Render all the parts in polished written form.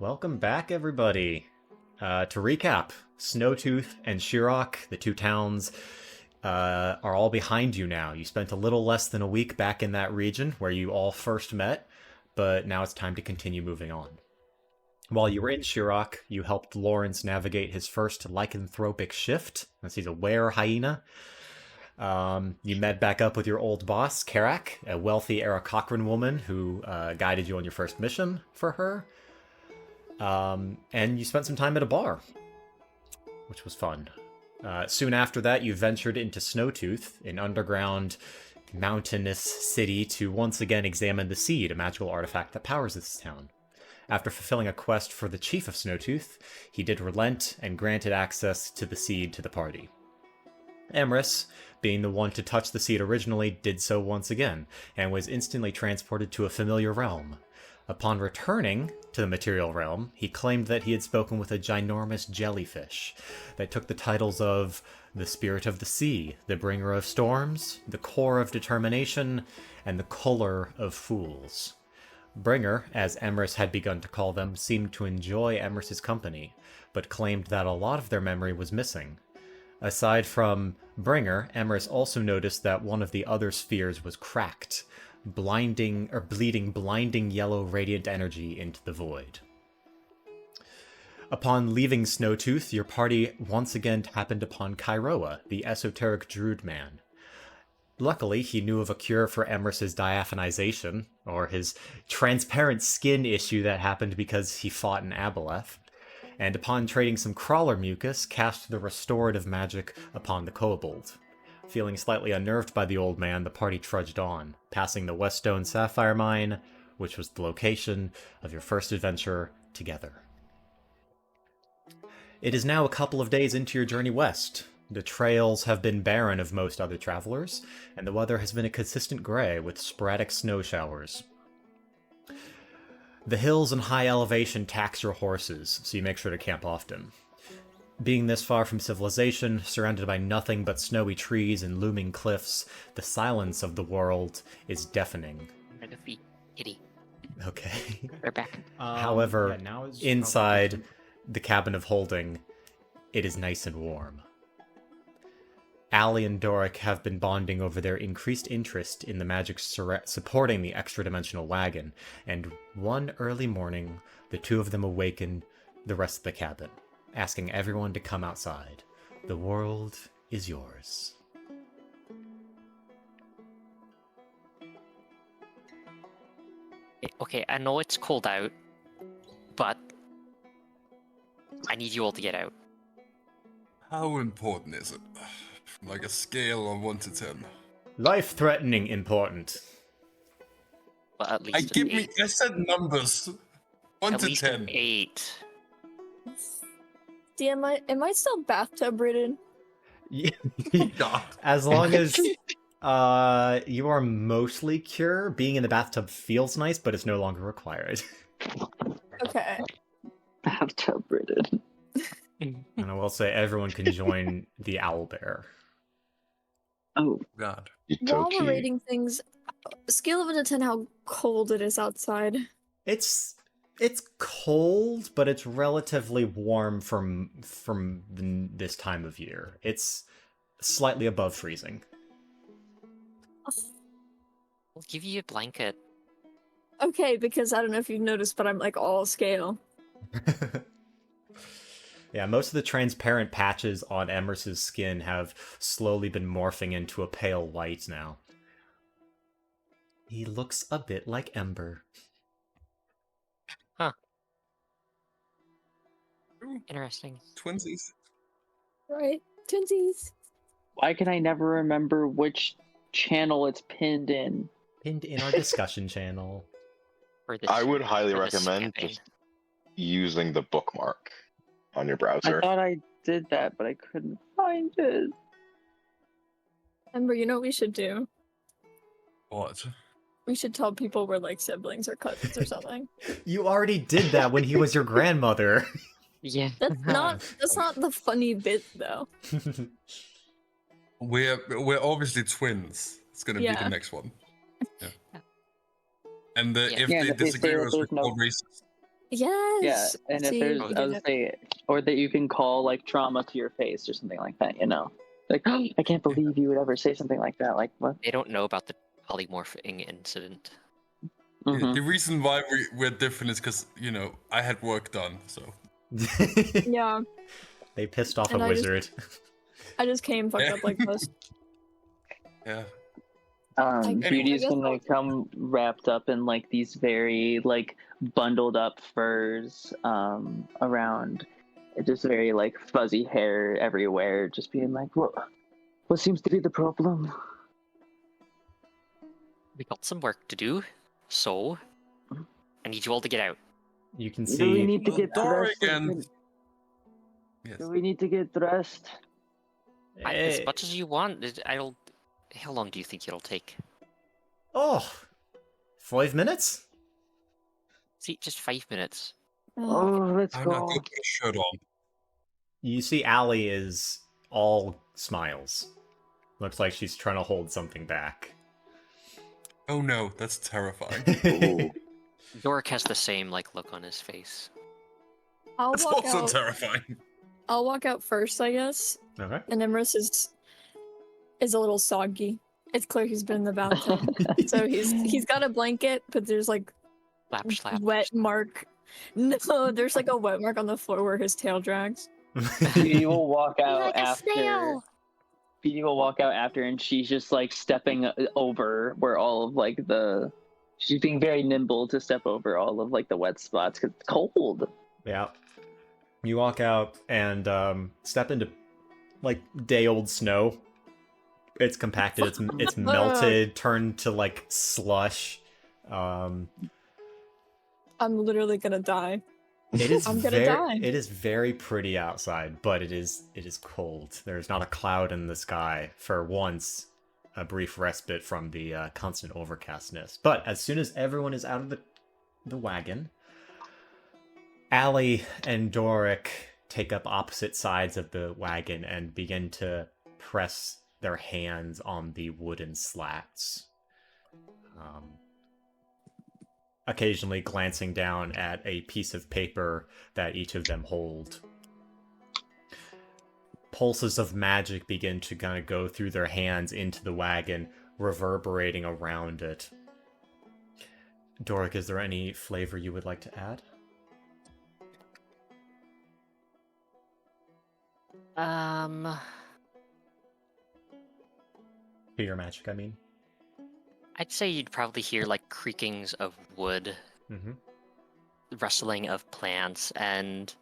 Welcome back, everybody. To recap, Snowtooth and Shirok, the two towns, are all behind you now. You spent a little less than a week back in that region where you all first met, but now it's time to continue moving on. While you were in Shirok, you helped Lawrence navigate his first lycanthropic shift, as he's a were hyena. You met back up with your old boss, Karak, a wealthy Aarakocran woman who guided you on your first mission for her. And you spent some time at a bar, which was fun. Soon after that, you ventured into Snowtooth, an underground, mountainous city, to once again examine the Seed, a magical artifact that powers this town. After fulfilling a quest for the chief of Snowtooth, he did relent and granted access to the Seed to the party. Emrys, being the one to touch the Seed originally, did so once again, and was instantly transported to a familiar realm. Upon returning to the material realm, he claimed that he had spoken with a ginormous jellyfish that took the titles of the Spirit of the Sea, the Bringer of Storms, the Core of Determination, and the Culler of Fools. Bringer, as Emrys had begun to call them, seemed to enjoy Emrys's company, but claimed that a lot of their memory was missing. Aside from Bringer, Emrys also noticed that one of the other spheres was cracked, bleeding blinding yellow radiant energy into the void. Upon leaving Snowtooth, your party once again happened upon Kairoa, the esoteric druid man. Luckily, he knew of a cure for Emrys's diaphanization, or his transparent skin issue that happened because he fought in Aboleth, and upon trading some crawler mucus, cast the restorative magic upon the kobold. Feeling slightly unnerved by the old man, the party trudged on, passing the Weststone Sapphire Mine, which was the location of your first adventure together. It is now a couple of days into your journey west. The trails have been barren of most other travelers, and the weather has been a consistent gray with sporadic snow showers. The hills and high elevation tax your horses, so you make sure to camp often. Being this far from civilization, surrounded by nothing but snowy trees and looming cliffs, the silence of the world is deafening. Kitty. Okay. We're back. However, inside the cabin of holding, it is nice and warm. Allie and Doric have been bonding over their increased interest in the magic supporting the extra-dimensional wagon, and one early morning, the two of them awaken the rest of the cabin, asking everyone to come outside. The world is yours. Okay, I know it's cold out, but I need you all to get out. How important is it? Like a scale of 1 to 10. Life-threatening important. Well, at least an 8. I said numbers. 1 At to least 10. an 8. Am I still bathtub ridden? God. As long as you are mostly cure, being in the bathtub feels nice, but it's no longer required. Okay. Bathtub ridden. And I will say everyone can join the owlbear. Oh, God. While we're rating things, scale of 1 to 10, how cold it is outside. It's cold, but it's relatively warm from this time of year. It's slightly above freezing. I'll give you a blanket. Okay, because I don't know if you've noticed, but I'm like all scale. Yeah, most of the transparent patches on Emrys's skin have slowly been morphing into a pale white now. He looks a bit like Ember. Huh. Ooh, Interesting. twinsies. Right? Twinsies. why can I never remember which channel it's pinned in? Pinned in our discussion channel. For this, I would highly for this recommend campaign. just using the bookmark on your I browser. thought I did that, but I couldn't find it. Ember, you know what we should do? What? We should tell people we're like siblings or cousins or something. You already did that when he was your grandmother. Yeah. That's not the funny bit though. We're obviously twins. It's gonna be Yeah. the next one. Yeah. And if Yeah, they but they disagree say with us, there's we're no- called racist. Yes. and if See, there's, we I did would it. say, or that you can call like trauma to your face or something like that, you know? Like, oh, I can't believe you would ever say something like that. Like, what? They don't know about the polymorphing incident. Yeah, Mhm. the reason why we're different is because, I had work done, so. Yeah, They pissed off And a I just- wizard. I just came fucked Yeah. up like this. Yeah. Beauty's guess gonna come wrapped up in like these very like bundled up furs around, just very like fuzzy hair everywhere, just being like, what seems to be the problem? We got some work to do, so I need you all to get out. You can Do we see need to get dressed? Dorian. Yes. Do we need to get dressed? As much as you want. How long do you think it'll take? Oh, 5 minutes? See, just 5 minutes. Oh, let's I'm not go. going to put a shirt on. You see Allie is all smiles. Looks like she's trying to hold something back. Oh no, that's terrifying. Ooh. Yorick has the same look on his face. I'll That's walk also out. terrifying. I'll walk out first, I guess. Okay. And Emrys is a little soggy. It's clear he's been in the bathtub. So he's got a blanket, but there's like Slap, slap. wet mark. No, there's like a wet mark on the floor where his tail drags. Beauty will walk out Like a after. snail. Beauty will walk out after, and she's just like stepping over where all of like the. She's being very nimble to step over all of like the wet spots because it's cold. Yeah. You walk out and step into like day-old snow. It's compacted. It's melted, turned to like slush. I'm literally gonna die. It is I'm gonna die. It is very pretty outside, but it is cold. There's not a cloud in the sky for once. A brief respite from the constant overcastness. But as soon as everyone is out of the wagon, Allie and Doric take up opposite sides of the wagon and begin to press their hands on the wooden slats. Occasionally glancing down at a piece of paper that each of them hold. Pulses of magic begin to kind of go through their hands into the wagon, reverberating around it. Doric, is there any flavor you would like to add? To your magic, I mean. I'd say you'd probably hear creakings of wood, Mm-hmm. rustling of plants, and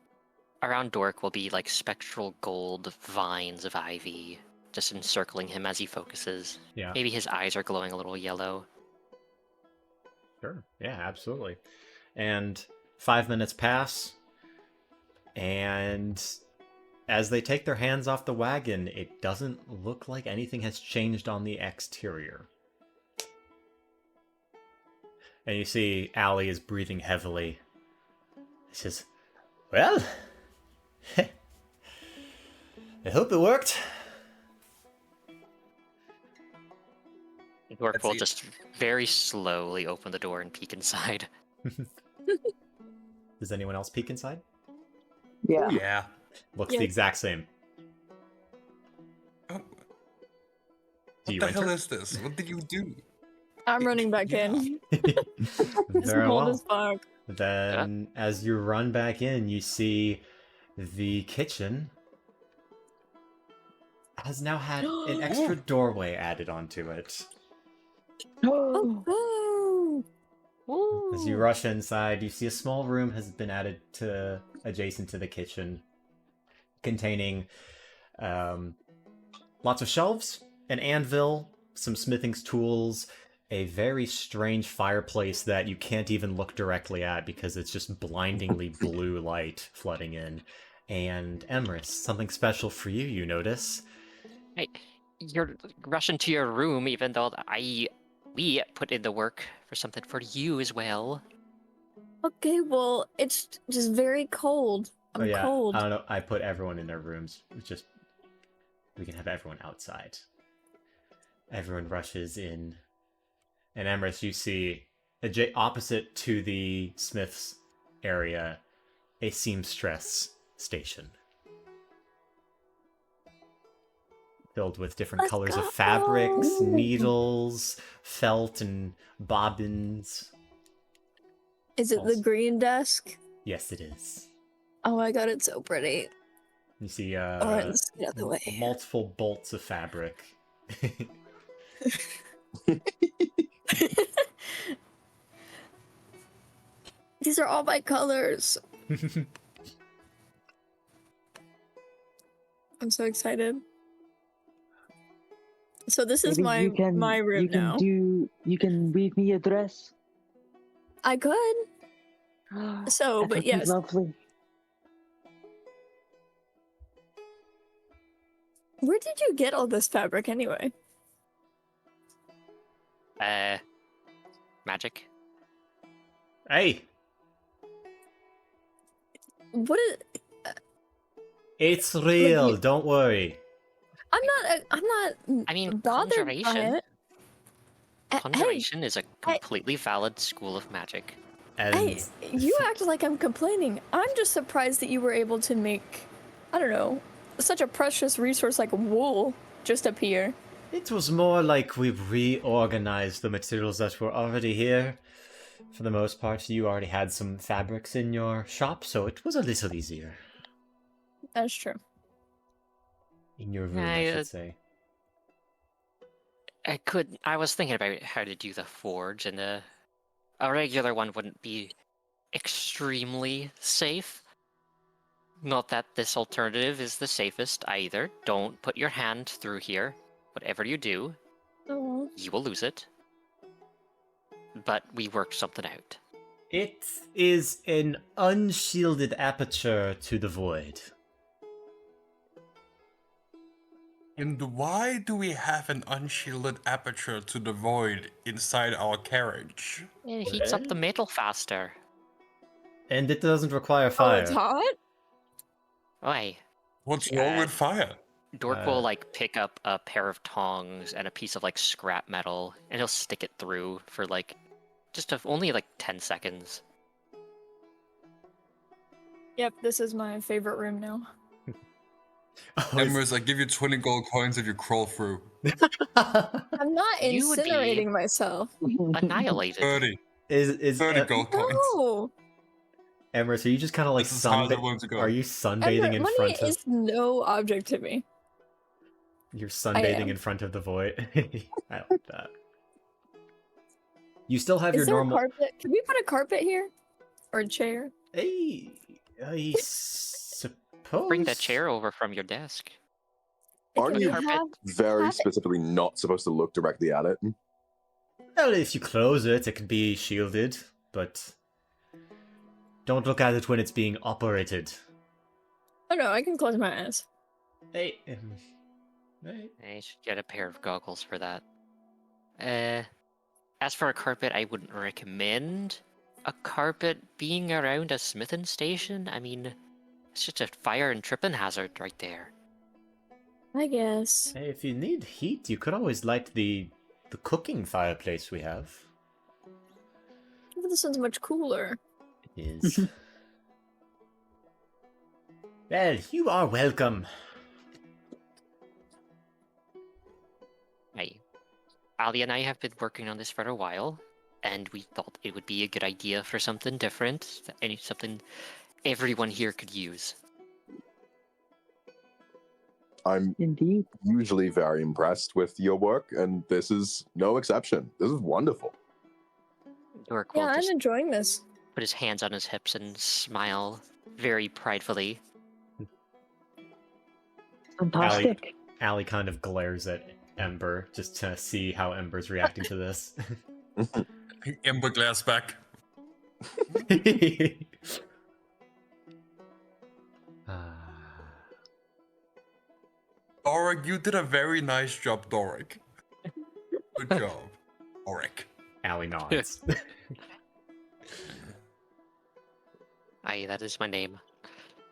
around Dork will be spectral gold vines of ivy just encircling him as he focuses. Yeah. Maybe his eyes are glowing a little yellow. Sure. Yeah, absolutely. And 5 minutes pass, and as they take their hands off the wagon, it doesn't look like anything has changed on the exterior. And you see Allie is breathing heavily. She says, "Well, I hope it worked." Dork will see. just very slowly open the door and peek inside. Does anyone else peek inside? Yeah. Oh, yeah. Looks Yeah. the exact same. Oh, Do what you the enter? hell is this? What did you do? I'm running back in. It's Very cold well. as fuck. Then, as you run back in, you see the kitchen has now had an extra doorway added onto it. Oh, As you rush inside, you see a small room has been added to adjacent to the kitchen, containing lots of shelves, an anvil, some smithing's tools, a very strange fireplace that you can't even look directly at because it's just blindingly blue light flooding in. And Emrys, something special for you, you notice. Hey, you're rushing to your room, even though we put in the work for something for you as well. okay, well, it's just very cold. I'm Oh yeah, cold. I don't know. I put everyone in their rooms. It's just we can have everyone outside. Everyone rushes in, and Emrys, you see opposite to the smith's area a seamstress station. Filled with different Let's colors of go. fabrics, needles, felt, and bobbins. Is it the Also- green desk? Yes, it is. Oh my god, it's so pretty. You see Alright, let's get out of the way. multiple bolts of fabric. These are all my colors. I'm so excited. So this is Maybe my room now. You can weave me a dress. I could. So, That but would be yes. lovely. Where did you get all this fabric anyway? Magic. Hey, What is? it's real. Don't worry. I'm not. I mean, bothered by conjuration. it. Hey, Conjuration is a completely valid school of magic. And hey, you act like I'm complaining. I'm just surprised that you were able to make, I don't know, such a precious resource like wool just appear. it was more like we reorganized the materials that were already here. For the most part, you already had some fabrics in your shop, so it was a little easier. That's true. In your room, I, I should say. I was thinking about how to do the forge, and a regular one wouldn't be extremely safe. Not that this alternative is the safest either. Don't put your hand through here. Whatever you do, Oh. you will lose it. But we worked something out. It is an unshielded aperture to the void. And why do we have an unshielded aperture to the void inside our carriage? It heats up the metal faster. And it doesn't require Oh, fire. it's hot? Oi. What's Yeah. wrong with fire? Dork will pick up a pair of tongs and a piece of scrap metal, and he'll stick it through for only 10 seconds. Yep, this is my favorite room now. Oh, Embers, I give you 20 gold coins if you crawl through. I'm not You would be- incinerating myself. Annihilated. 30. is 30 gold coins. No! Emrys, are you just kind of This is how the ones go. Are you sunbathing in Money front of? is no object to me. You're am. sunbathing in front of the void. I like that. You still have Is your there normal. a carpet? Can we put a carpet here? Or a chair? Hey, I suppose. Bring that chair over from your desk. Aren't Can you we have very have it? specifically not supposed to look directly at it? Well, if you close it, it could be shielded, but don't look at it when it's being operated. Oh no, I can close my eyes. Hey, hey. I should get a pair of goggles for that. As for a carpet, I wouldn't recommend a carpet being around a smithing station. I mean, it's just a fire and tripping hazard right there. I guess. Hey, if you need heat, you could always light the cooking fireplace we have. But this one's much cooler. It is. Well, you are welcome. Hey, Ali and I have been working on this for a while, and we thought it would be a good idea for something different, something everyone here could use. I'm Indeed. usually very impressed with your work, and this is no exception. This is wonderful. Dork will Yeah, I'm just enjoying this. put his hands on his hips and smile very pridefully. Fantastic. Allie kind of glares at Ember just to see how Ember's reacting to this. Ember glares back. Doric, you did a very nice job, Doric. Good job, Doric. Allie nods. Aye, that is my name.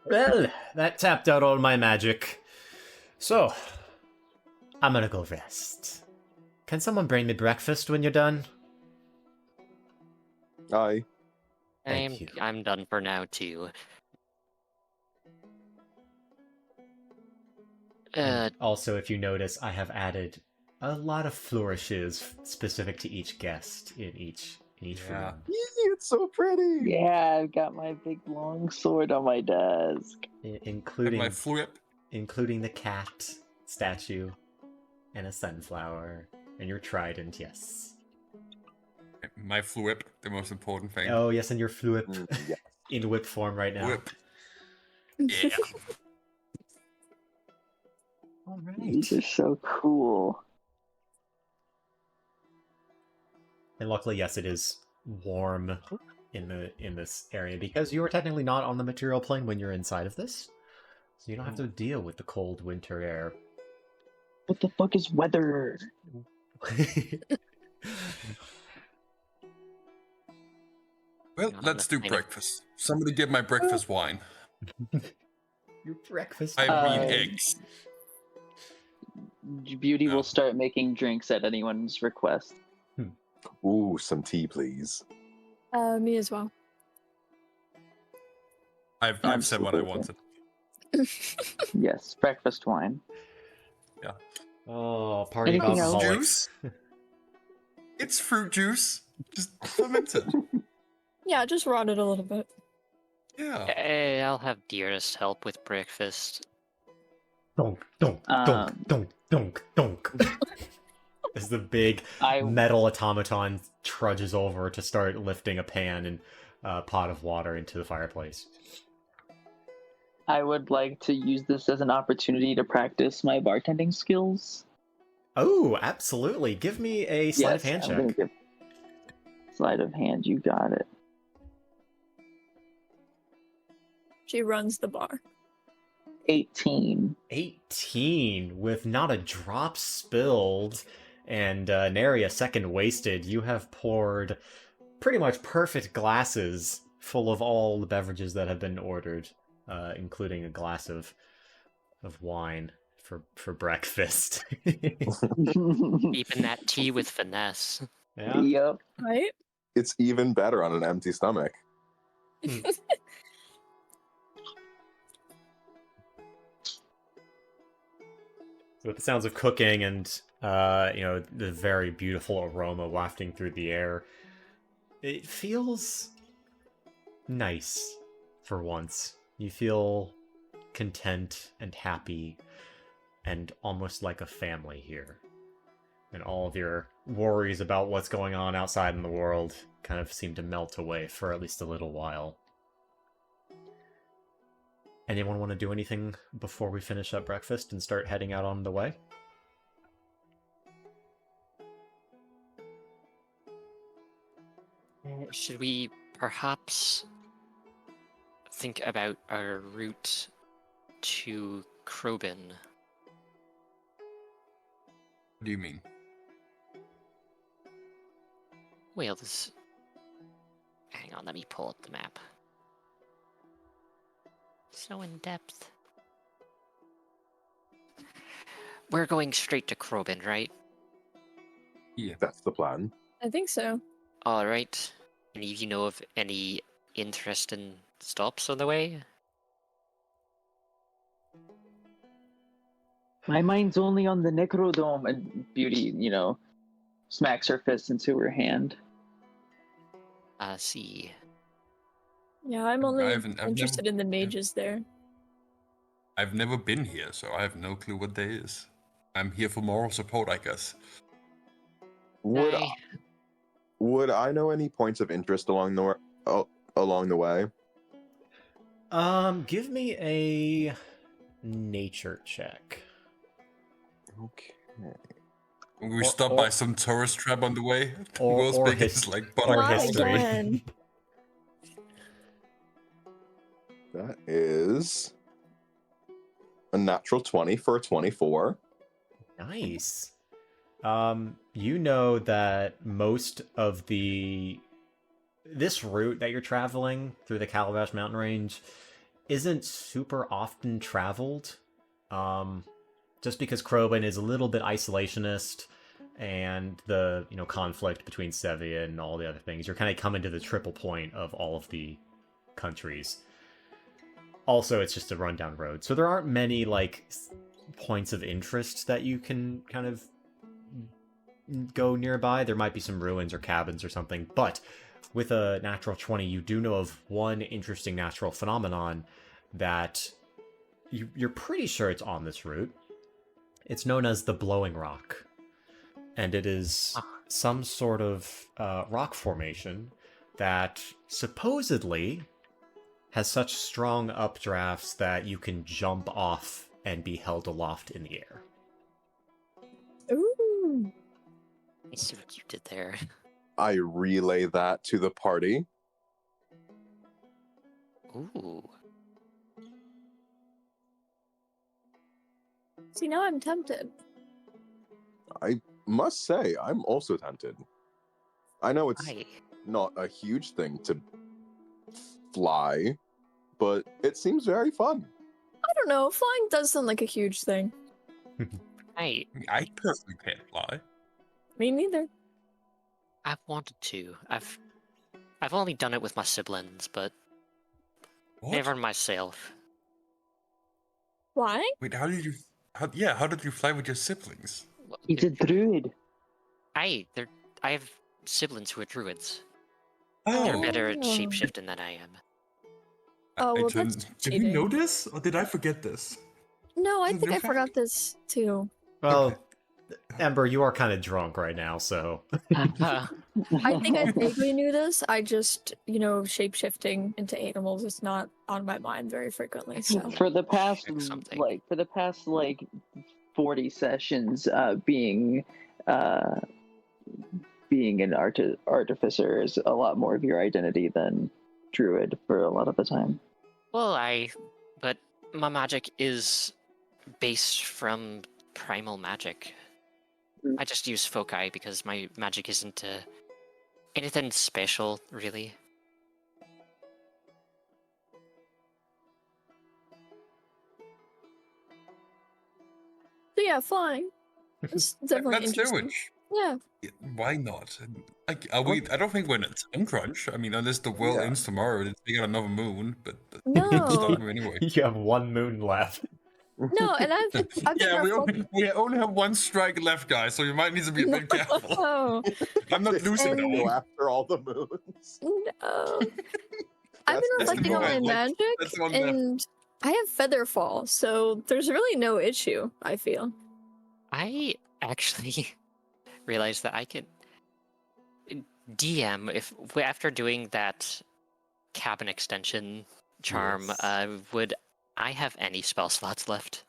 Well, that tapped out all my magic. So, I'm gonna go rest. Can someone bring me breakfast when you're done? Aye. Thank you. I'm done for now too. And also, if you notice, I have added a lot of flourishes specific to each guest in each Yeah. room, Yee, it's so pretty. Yeah, I've got my big long sword on my desk. And including my flip. including the cat statue and a sunflower and your trident. Yes. My flip, the most important thing. Oh yes, and your fluip Yeah. in whip form right now. Whip. Yeah. All These right. are so cool. And luckily, yes, it is warm in this area because you are technically not on the material plane when you're inside of this, so you don't have to deal with the cold winter air. What the fuck is weather? Well, Not let's do enough breakfast. Somebody get my breakfast wine. Your breakfast. I mean Uh, eggs. Beauty Oh. will start making drinks at anyone's request. Ooh, some tea, please. Me as well. I've said what I Absolutely. wanted. Yes, breakfast wine. Oh, party of Anything else? alcoholics. It's fruit juice. Just fermented. Yeah, just rot it a little bit. Yeah. I'll have Dearest help with breakfast. Donk, donk, donk, donk, donk, donk. As the big I metal automaton trudges over to start lifting a pan and a pot of water into the fireplace. I would like to use this as an opportunity to practice my bartending skills. Oh, absolutely. Give me a sleight of hand I'm gonna check. give sleight of hand. You got it. She runs the bar. 18. 18 with not a drop spilled and nary a second wasted. You have poured pretty much perfect glasses full of all the beverages that have been ordered, including a glass of wine for breakfast. Keeping that tea with finesse. Yeah. Yep. Right? It's even better on an empty stomach. So with the sounds of cooking and the very beautiful aroma wafting through the air, it feels nice for once. You feel content and happy and almost like a family here. And all of your worries about what's going on outside in the world kind of seem to melt away for at least a little while. Anyone want to do anything before we finish up breakfast and start heading out on the way? Should we perhaps think about our route to Crowborne? What do you mean? Well, this... Hang on, let me pull up the map. So in depth. We're going straight to Crowborne, right? Yeah. That's the plan. I think so. Alright. Any of you know of any interesting stops on the way? My mind's only on the Necrodome, and Beauty, smacks her fist into her hand. See. Yeah, I'm only I've interested in the mages there. I've never been here, so I have no clue what there is. I'm here for moral support, I guess. Would Aye. would I know any points of interest along the way? Give me a nature check. Okay. We Or- stop or- by some tourist trap on the way. or- World's or biggest, his- like, or butter Not history. again. That is a natural 20 for a 24. Nice. You know that most of this route that you're traveling through the Calabash mountain range isn't super often traveled. Just because Crowborne is a little bit isolationist. and the conflict between Sevia and all the other things, you're kind of coming to the triple point of all of the countries. Also, it's just a rundown road, so there aren't many like points of interest that you can kind of go nearby. There might be some ruins or cabins or something, but with a natural 20, you do know of one interesting natural phenomenon that you're pretty sure it's on this route. It's known as the Blowing Rock, and it is some sort of rock formation that supposedly has such strong updrafts that you can jump off and be held aloft in the air. Ooh. I see what you did there. I relay that to the party. Ooh. See, now I'm tempted. I must say, I'm also tempted. I know it's I not a huge thing to fly, but it seems very fun. I don't know. Flying does sound like a huge thing. I I personally can't fly. Me neither. I've wanted to. I've only done it with my siblings, but What? never myself. Flying? Wait, how did you fly with your siblings? He's a druid. I have siblings who are druids. Oh, They're better at Oh. shapeshifting than I am. Oh, well, did that's we cheating. know this, or did I forget this? No, I Is it think your I forgot fact? this too. Well, Okay. Ember, you are kind of drunk right now, so Uh, I think I vaguely knew this. I just, shape-shifting into animals is not on my mind very frequently, so. For the past Check something. 40 sessions, being an artificer is a lot more of your identity than druid for a lot of the time. well, but my magic is based from primal magic. I just use foci because my magic isn't anything special, really. So yeah, flying. It's definitely Let's do interesting. it. Yeah. Yeah, why not? Like, I don't think we're in a time crunch. I mean, unless the world Yeah. ends tomorrow, then they got another moon. But No. stop me anyway. you have one moon left. No, and I've been Yeah, we reflecting- only have one strike left, guys. So you might need to be a bit careful. No. I'm not losing And- though. Go after all the moons. No. I've been That's the reflecting on my point. magic, That's the one left. and I have feather fall, so there's really no issue, I feel. I actually realized that I could DM if after doing that cabin extension charm. Yes. Would I have any spell slots left?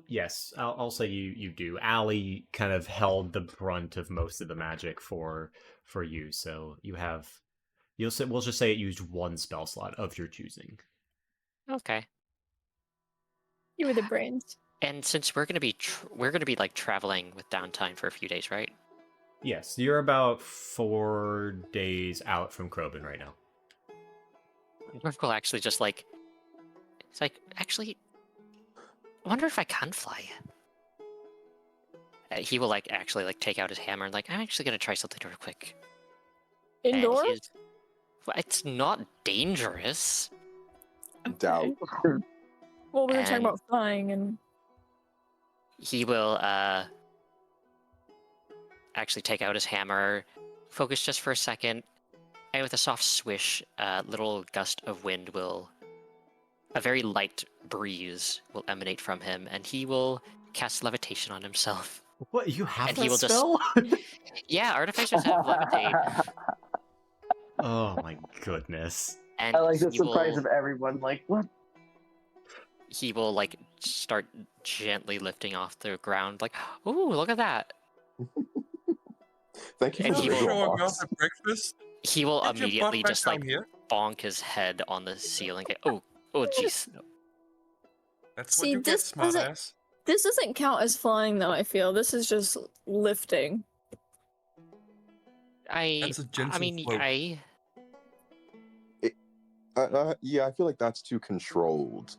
Yes, I'll say you do. Allie kind of held the brunt of most of the magic for you, so we'll just say it used one spell slot of your choosing. Okay. You were the brains. And since we're gonna be like traveling with downtime for a few days, right? Yes, you're about 4 days out from Crowborne right now. Will actually just like it's like actually. I wonder if I can fly. He will actually take out his hammer and I'm actually gonna try something real quick. And Indoor? well, it's not dangerous. Doubt. Well, we were talking And- about flying, and He will actually take out his hammer, focus just for a second, and with a soft swish, little gust of wind a very light breeze will emanate from him, and he will cast levitation on himself. What, you have And that he will just- spell? Yeah, artificers have levitate, Oh my goodness. and I like the he surprise will, of everyone. Like, what? he will start gently lifting off the ground, ooh, look at that. Thank you And for he the will- visual Showing box. up at breakfast. He will Get your immediately butt back just down here. bonk his head on the ceiling. Oh jeez. That's See, what you get, this doesn't- smartass. this doesn't count as flying, though. I feel this is just lifting. That's a gentle float. Yeah, I feel like that's too controlled.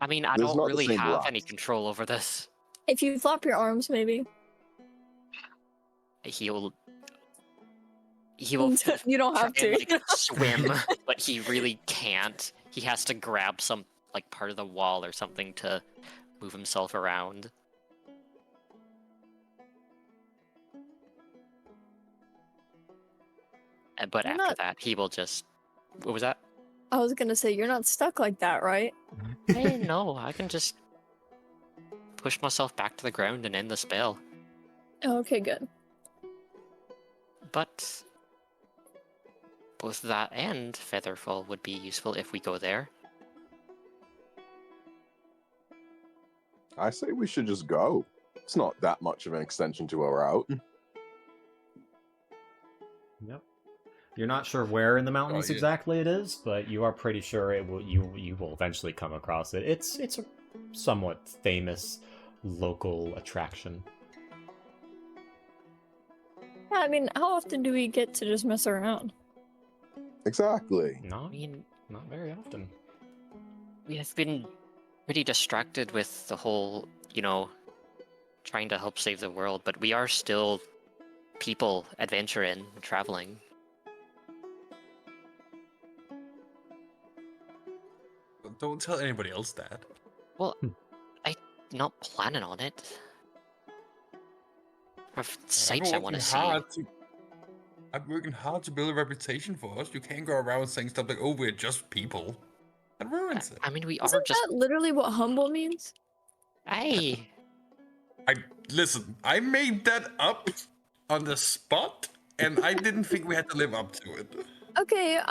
I There's don't not the really same have rush. any control over this. If you flop your arms, maybe. He'll You don't have try and, to. swim, but he really can't. He has to grab some like part of the wall or something to move himself around. But You're after not- that, he will just. What was that? I was gonna say, you're not stuck like that, right? Hey, no, I can just push myself back to the ground and end the spell. Oh, okay, good. But both that and Featherfall would be useful if we go there. I say we should just go. It's not that much of an extension to our route. Yep. You're not sure where in the mountains yeah. exactly it is, but you are pretty sure it will. You will eventually come across it. It's a somewhat famous local attraction. Yeah, I mean, how often do we get to just mess around? Exactly. Not very often. We have been pretty distracted with the whole, trying to help save the world, but we are still people adventuring, traveling. Don't tell anybody else that. Well, I'm not planning on it. I have sights I want to see. I'm working hard to build a reputation for us. You can't go around saying stuff like, "Oh, we're just people." That ruins it. I mean, we Isn't are just. that literally what humble means? Hey, Listen, I made that up on the spot, and I didn't think we had to live up to it. Okay,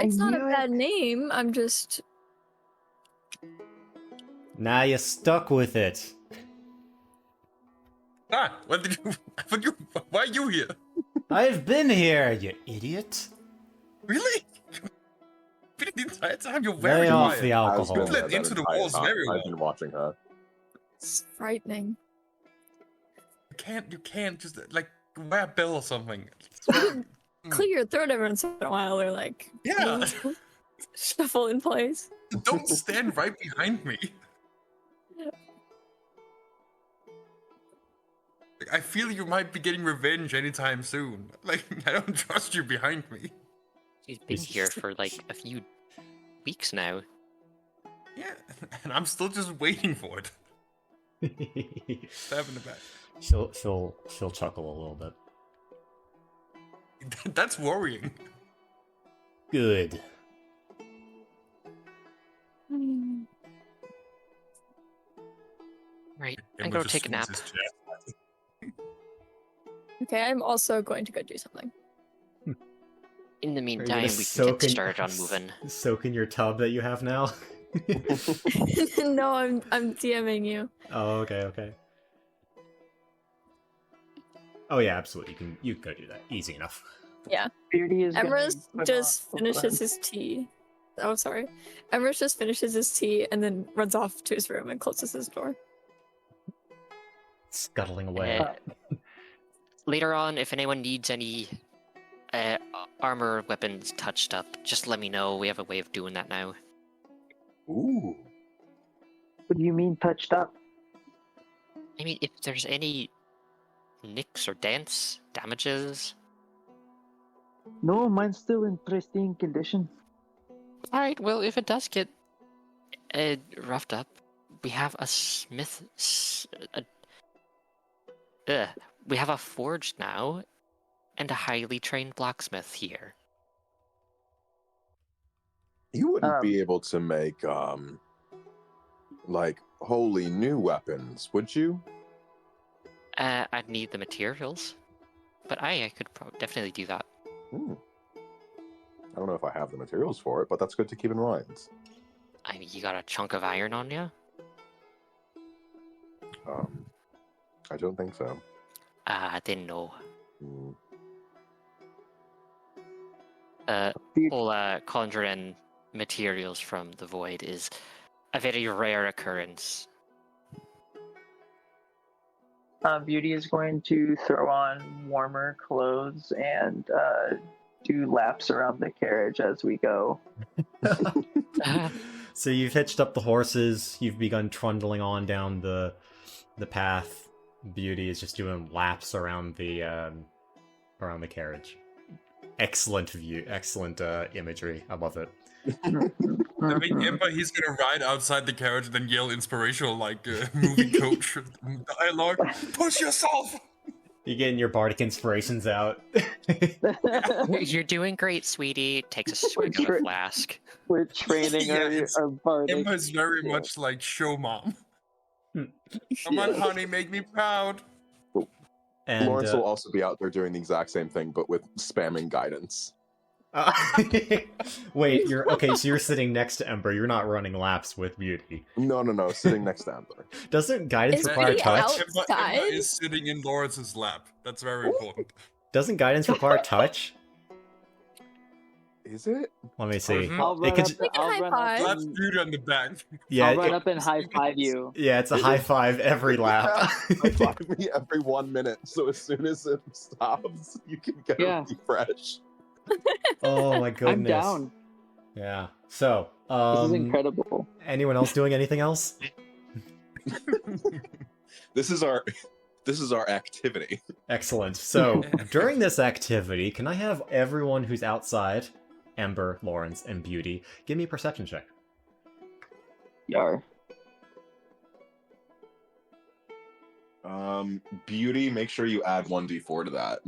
it's not a knew it. bad name. I'm just. Now you're stuck with it. What did you? Why are you here? I've been here, you idiot. Really? The entire time you're Lay very off quiet. the alcohol. Let that into the entire walls time. very well. I've been watching her. It's frightening. You can't just like wear a bell or something. Clear your throat every once in a while, or like Yeah. shuffle in place. Don't stand right behind me. Like, I feel you might be getting revenge anytime soon. Like, I don't trust you behind me. he's been here for like a few weeks now. Yeah, and I'm still just waiting for it. Stab in the back. She'll chuckle a little bit. That's worrying. Good. Right, And I'm we'll gonna just take a nap. squeeze his chest. Okay, I'm also going to go do something. In the Are you meantime, gonna we can soak get in- started on moving. Soak in your tub that you have now. No, I'm DMing you. Oh, okay. Oh yeah, absolutely. You can go do that. Easy enough. Yeah. Beardy is gonna Emrys put just on- finishes his tea. Oh, sorry. Emrys just finishes his tea and then runs off to his room and closes his door. Scuttling away. Later on, if anyone needs any armor weapons touched up, just let me know. We have a way of doing that now. Ooh. What do you mean touched up? I mean, if there's any nicks or dents, damages. No, mine's still in pristine condition. Alright, well, if it does get roughed up, we have a smith. We have a forge now, and a highly trained blacksmith here. You wouldn't be Um, able to make like wholly new weapons, would you? I'd need the materials, but I could definitely do that. I don't know if I have the materials for it, but that's good to keep in mind. I mean, you got a chunk of iron on you? I don't think so. I didn't know. Hmm. Whole conjuring materials from the void is a very rare occurrence. Beauty is going to throw on warmer clothes and do laps around the carriage as we go. So you've hitched up the horses. You've begun trundling on down the path. Beauty is just doing laps around the around the carriage. Excellent view, excellent imagery. I love it. I mean, Ember, he's gonna ride outside the carriage and then yell inspirational, like movie coach dialogue. Push yourself! You're getting your bardic inspirations out. You're doing great, sweetie. Takes a swig of the flask. We're training our bardic. Ember's very much like show mom. Come on, honey, make me proud. And Lawrence will also be out there doing the exact same thing, but with spamming guidance. wait, you're okay. So you're sitting next to Ember. You're not running laps with Beauty. No, sitting next to Ember. Doesn't guidance Is require Beauty touch? out? Ember is sitting in Lawrence's lap. That's very important. Doesn't guidance require touch? Is it? Let me see. Mhm. I'll run It could- up, We can I'll high run five. up, That's and, beauty on the back. Yeah, I'll run up and high five you. yeah, it's a high five every lap. High-five me every 1 minute, so as soon as it stops, you can get Yeah. a refresh. Oh my goodness. I'm down. Yeah. So, This is incredible. anyone else doing anything else? This is our activity. Excellent. So, during this activity, can I have everyone who's outside, Ember, Lawrence, and Beauty, give me a perception check? Yar. Beauty, make sure you add 1d4 to that.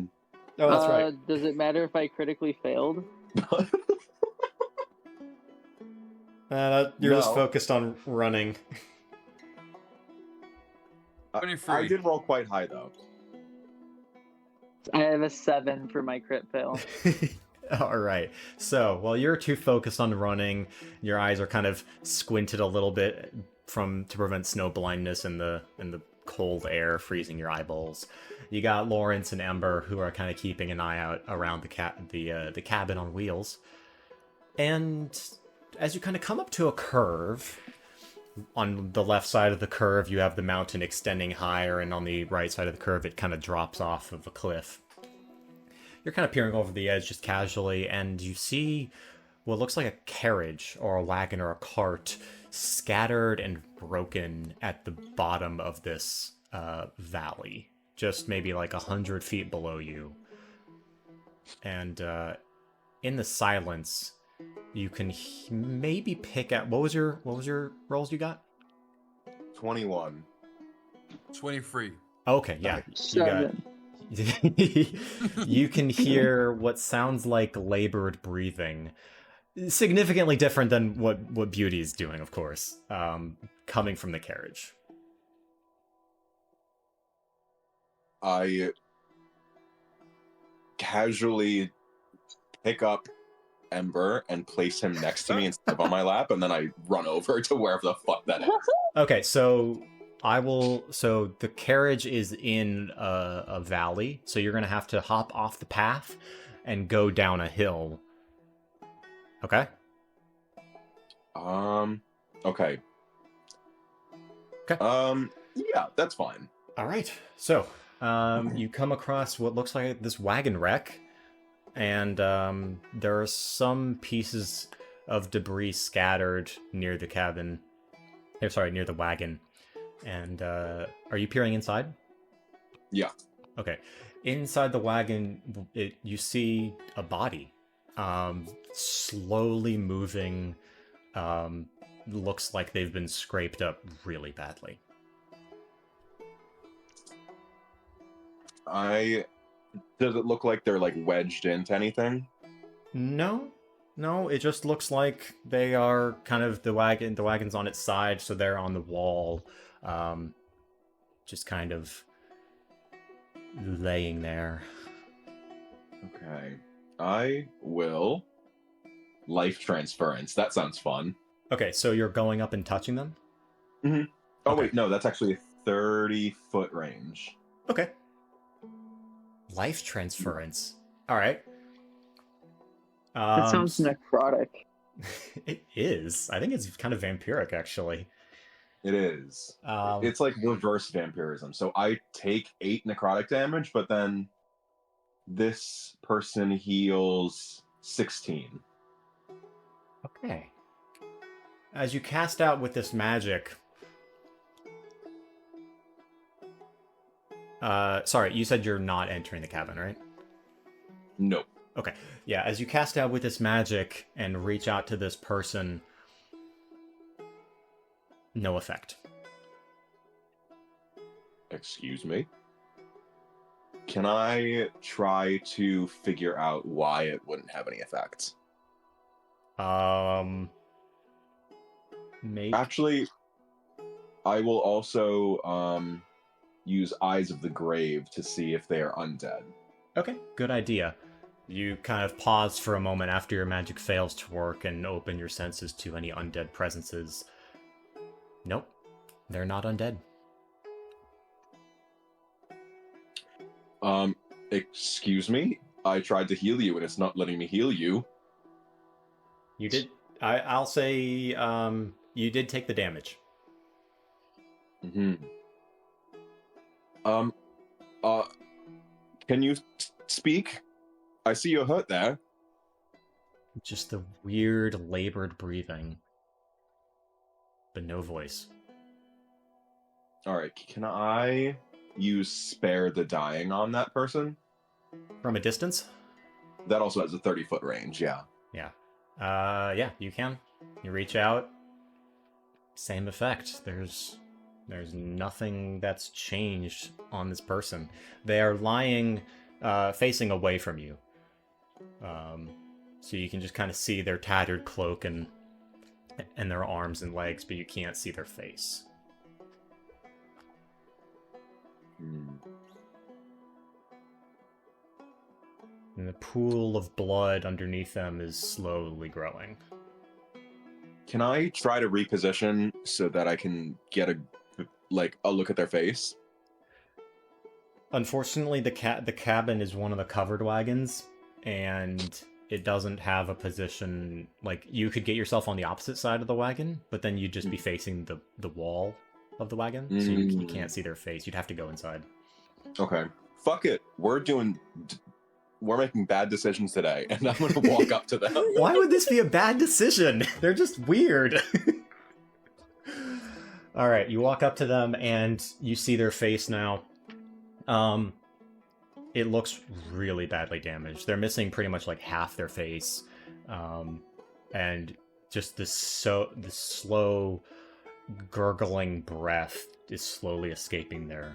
Oh, that's right. Does it matter if I critically failed? You're just No. focused on running. 23. I did roll quite high though. I have a 7 for my crit fail. All right. So, while you're too focused on running, your eyes are kind of squinted a little bit to prevent snow blindness and the cold air freezing your eyeballs. You got Lawrence and Ember who are kind of keeping an eye out around the cabin on wheels. And as you kind of come up to a curve, on the left side of the curve you have the mountain extending higher, and on the right side of the curve it kind of drops off of a cliff. You're kind of peering over the edge just casually, and you see what looks like a carriage or a wagon or a cart scattered and broken at the bottom of this valley, just maybe like 100 feet below you. And in the silence, you can maybe pick out what was your rolls you got? 21. 23. Okay, yeah, you got. 7. You can hear what sounds like labored breathing, significantly different than what Beauty is doing, of course, coming from the carriage. I casually pick up Ember and place him next to me instead of on my lap, and then I run over to wherever the fuck that is. Okay, so so the carriage is in a valley, so you're gonna have to hop off the path and go down a hill. Okay? Okay. Okay. Yeah, that's fine. All right. So, you come across what looks like this wagon wreck, and there are some pieces of debris scattered near the cabin. Near the wagon. And are you peering inside? Yeah. Okay. Inside the wagon, you see a body, slowly moving. Looks like they've been scraped up really badly. Does it look like they're like wedged into anything? No, it just looks like they are kind of the wagon's on its side, so they're on the wall, just kind of laying there. Okay. I will life transference. That sounds fun. Okay, so you're going up and touching them? Oh Okay. wait, no, that's actually a 30-foot range. Okay. Life transference. All right. That sounds necrotic. It is. I think it's kind of vampiric, actually. It is. It's like reverse vampirism. So I take 8 necrotic damage, but then this person heals 16. Okay. As you cast out with this magic... sorry, you said you're not entering the cabin, right? Nope. Okay. Yeah, as you cast out with this magic and reach out to this person, no effect. Excuse me? Can I try to figure out why it wouldn't have any effect? Make... Actually, I will also use Eyes of the Grave to see if they are undead. Okay, good idea. You kind of pause for a moment after your magic fails to work and open your senses to any undead presences. Nope, they're not undead. Excuse me? I tried to heal you and it's not letting me heal you. You did... I'll say, you did take the damage. Mm-hmm. Can you speak? I see you're hurt there. Just the weird, labored breathing. But no voice. Alright, can I use Spare the Dying on that person? From a distance? That also has a 30-foot range, yeah. Yeah. Yeah, you can. You reach out. Same effect. There's nothing that's changed on this person. They are lying, facing away from you. So you can just kind of see their tattered cloak and their arms and legs, but you can't see their face. And the pool of blood underneath them is slowly growing. Can I try to reposition so that I can get a look at their face? Unfortunately, the cabin is one of the covered wagons, and it doesn't have a position. Like, you could get yourself on the opposite side of the wagon, but then you'd just be facing the wall of the wagon, so you can't see their face. You'd have to go inside. Okay. Fuck it. We're making bad decisions today, and I'm gonna walk up to them. Why would this be a bad decision? They're just weird. Alright, you walk up to them, and you see their face now. It looks really badly damaged. They're missing pretty much like half their face. And just this slow, gurgling breath is slowly escaping their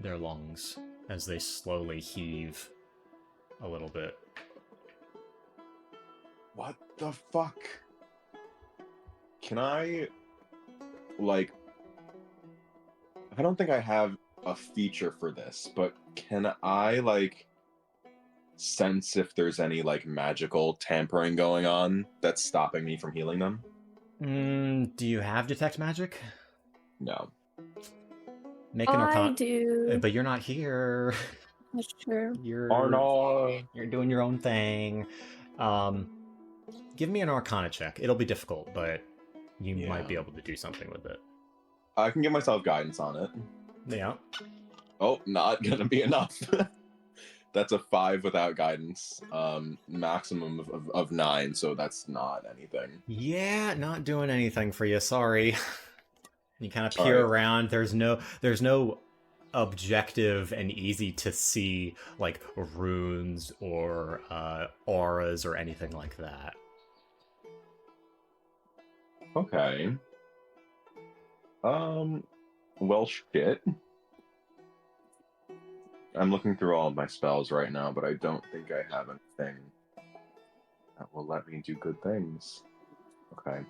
lungs as they slowly heave a little bit. What the fuck? Can I, I don't think I have a feature for this, but can I, sense if there's any, magical tampering going on that's stopping me from healing them? Do you have Detect Magic? No. Make an Arcana. I do. But you're not here. That's true. You're doing your own thing. Give me an Arcana check. It'll be difficult, but you might be able to do something with it. I can give myself guidance on it. Yeah. Oh, not gonna be enough. That's a 5 without guidance. Maximum of 9, so that's not anything. Yeah, not doing anything for you. Sorry. You kind of peer around. There's no objective and easy to see runes or auras or anything like that. Okay. Well, shit. I'm looking through all of my spells right now, but I don't think I have anything that will let me do good things. Okay.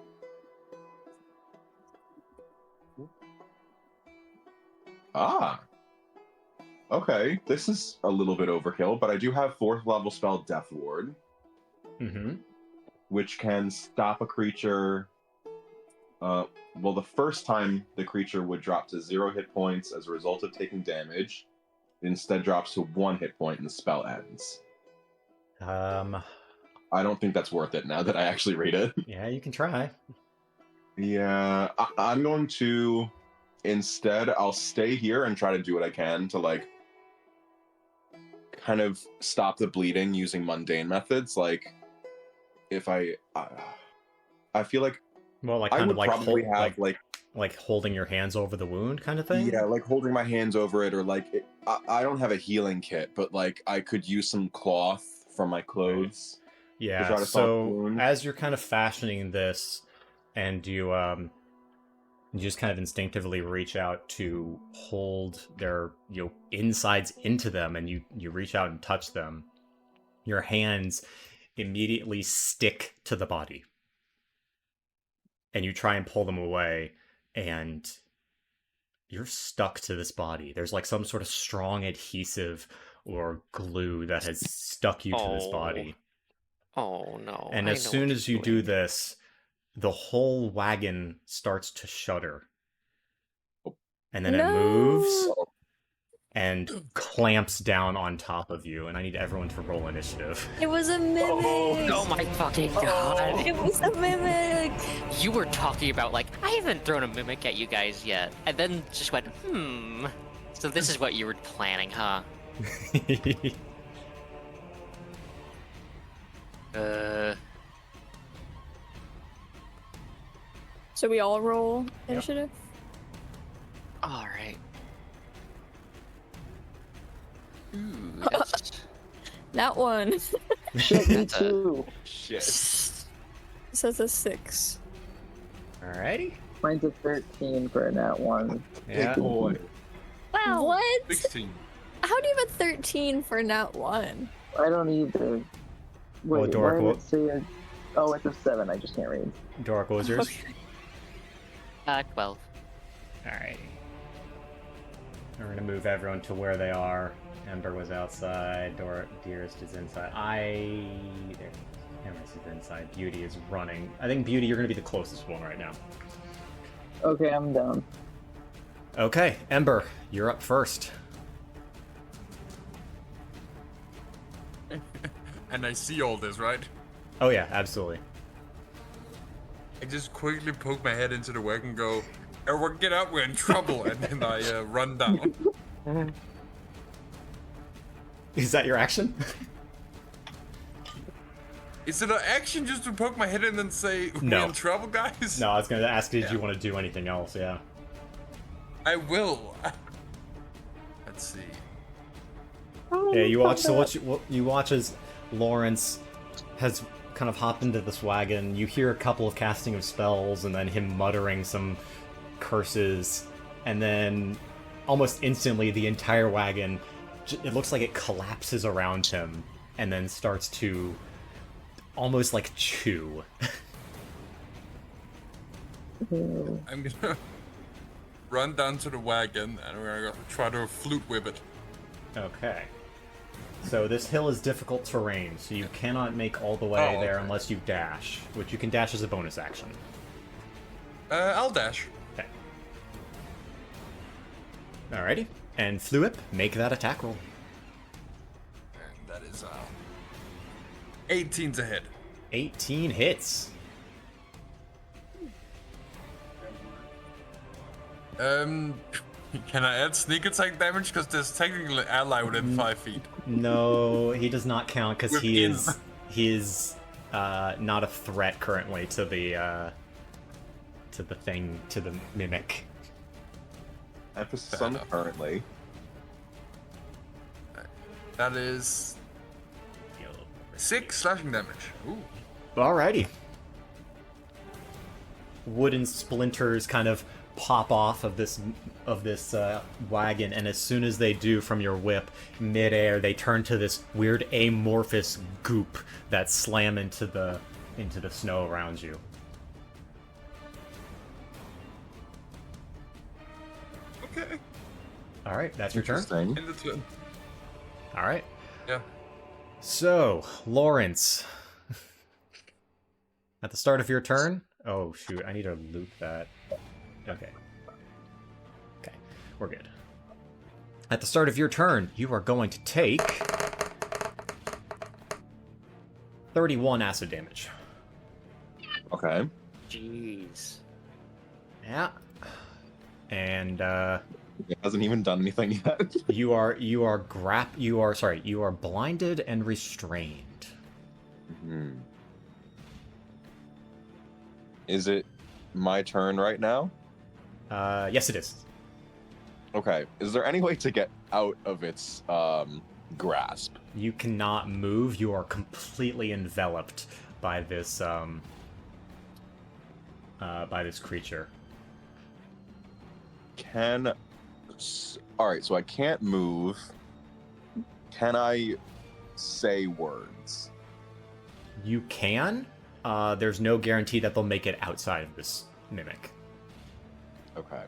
Ah! Okay, this is a little bit overkill, but I do have 4th level spell Death Ward. Mm-hmm. Which can stop a creature... well, the first time the creature would drop to 0 hit points as a result of taking damage. It instead drops to 1 hit point and the spell ends. I don't think that's worth it now that I actually read it. Yeah, you can try. Yeah, I'm going to... Instead, I'll stay here and try to do what I can to, kind of stop the bleeding using mundane methods. If I feel like... Well, I would probably have, holding your hands over the wound kind of thing? Yeah, holding my hands over it, or I don't have a healing kit, but I could use some cloth from my clothes. to Yeah, try to stop the so wound. as you're kind of fashioning this, and you just kind of instinctively reach out to hold their insides into them, and you reach out and touch them, your hands immediately stick to the body, and you try and pull them away, and you're stuck to this body. There's like some sort of strong adhesive or glue that has stuck you to this body. Oh no. And as soon as you do this, the whole wagon starts to shudder. And then it moves and clamps down on top of you. And I need everyone to roll initiative. It was a mimic. Oh my fucking god. It was a mimic. You were talking about, like, I haven't thrown a mimic at you guys yet. And then just went, So this is what you were planning, huh? So we all roll initiative? Alright. Ooh, that's... That one. Shit, me That's a- too. Shit. Says a 6. Alrighty. Mine's a 13 for a nat 1. Yeah. Boy. Wow. What? 16. How do you have a 13 for nat 1? I don't either. Well, Wait, Dork, why did it say oh, it's a 7. I just can't read. Dork, what was yours? 12. Alrighty. We're gonna move everyone to where they are. Ember was outside. Dearest is inside. Ember is inside. Beauty is running. I think Beauty, you're gonna be the closest one right now. Okay, I'm down. Okay, Ember, you're up first. And I see all this, right? Oh yeah, absolutely. I just quickly poke my head into the wagon and go, everyone get out, we're in trouble, and then I run down. Is that your action? Is it an action just to poke my head in and say, we're No. in trouble, guys? No, I was gonna ask, did Yeah. you want to do anything else? Yeah. I will. Let's see. Yeah, you watch. So what you watch as Lawrence has kind of hopped into this wagon. You hear a couple of casting of spells, and then him muttering some curses, and then almost instantly the entire wagon, it looks like it collapses around him, and then starts to almost like chew. I'm gonna run down to the wagon and we're gonna try to flute whip it. Okay. So this hill is difficult terrain, so you cannot make all the way there okay. unless you dash, which you can dash as a bonus action. I'll dash. Okay. Alrighty. And Fluip, make that attack roll. And that is 18's a hit. 18 hits. Can I add sneak attack damage? Because there's technically an ally within 5 feet. No, he does not count because he Within. is not a threat currently to the mimic. At the sun enough. currently. That is 6 slashing damage. Ooh. Alrighty. Wooden splinters kind of pop off of this wagon, and as soon as they do from your whip, midair, they turn to this weird amorphous goop that slam into the snow around you. Okay. All right, that's your turn. Interesting. In the turn. All right. Yeah. So, Lawrence, at the start of your turn. Oh shoot! I need to loop that. Okay. Okay, we're good. At the start of your turn, you are going to take 31 acid damage. Okay. Jeez. Yeah. And It hasn't even done anything yet. you are blinded and restrained. Hmm. Is it my turn right now? Yes, it is. Okay. Is there any way to get out of its grasp. You cannot move. You are completely enveloped by this creature. All right, so I can't move. Can I say words? You can. There's no guarantee that they'll make it outside of this mimic. Okay.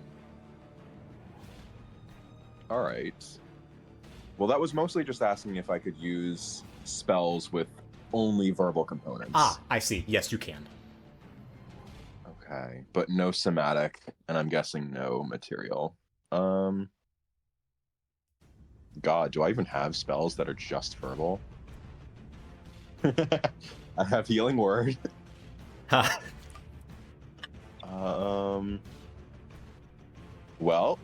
All right. Well, that was mostly just asking if I could use spells with only verbal components. Ah, I see. Yes, you can. Okay, but no somatic, and I'm guessing no material. God, do I even have spells that are just verbal? I have healing word. Ha. Well,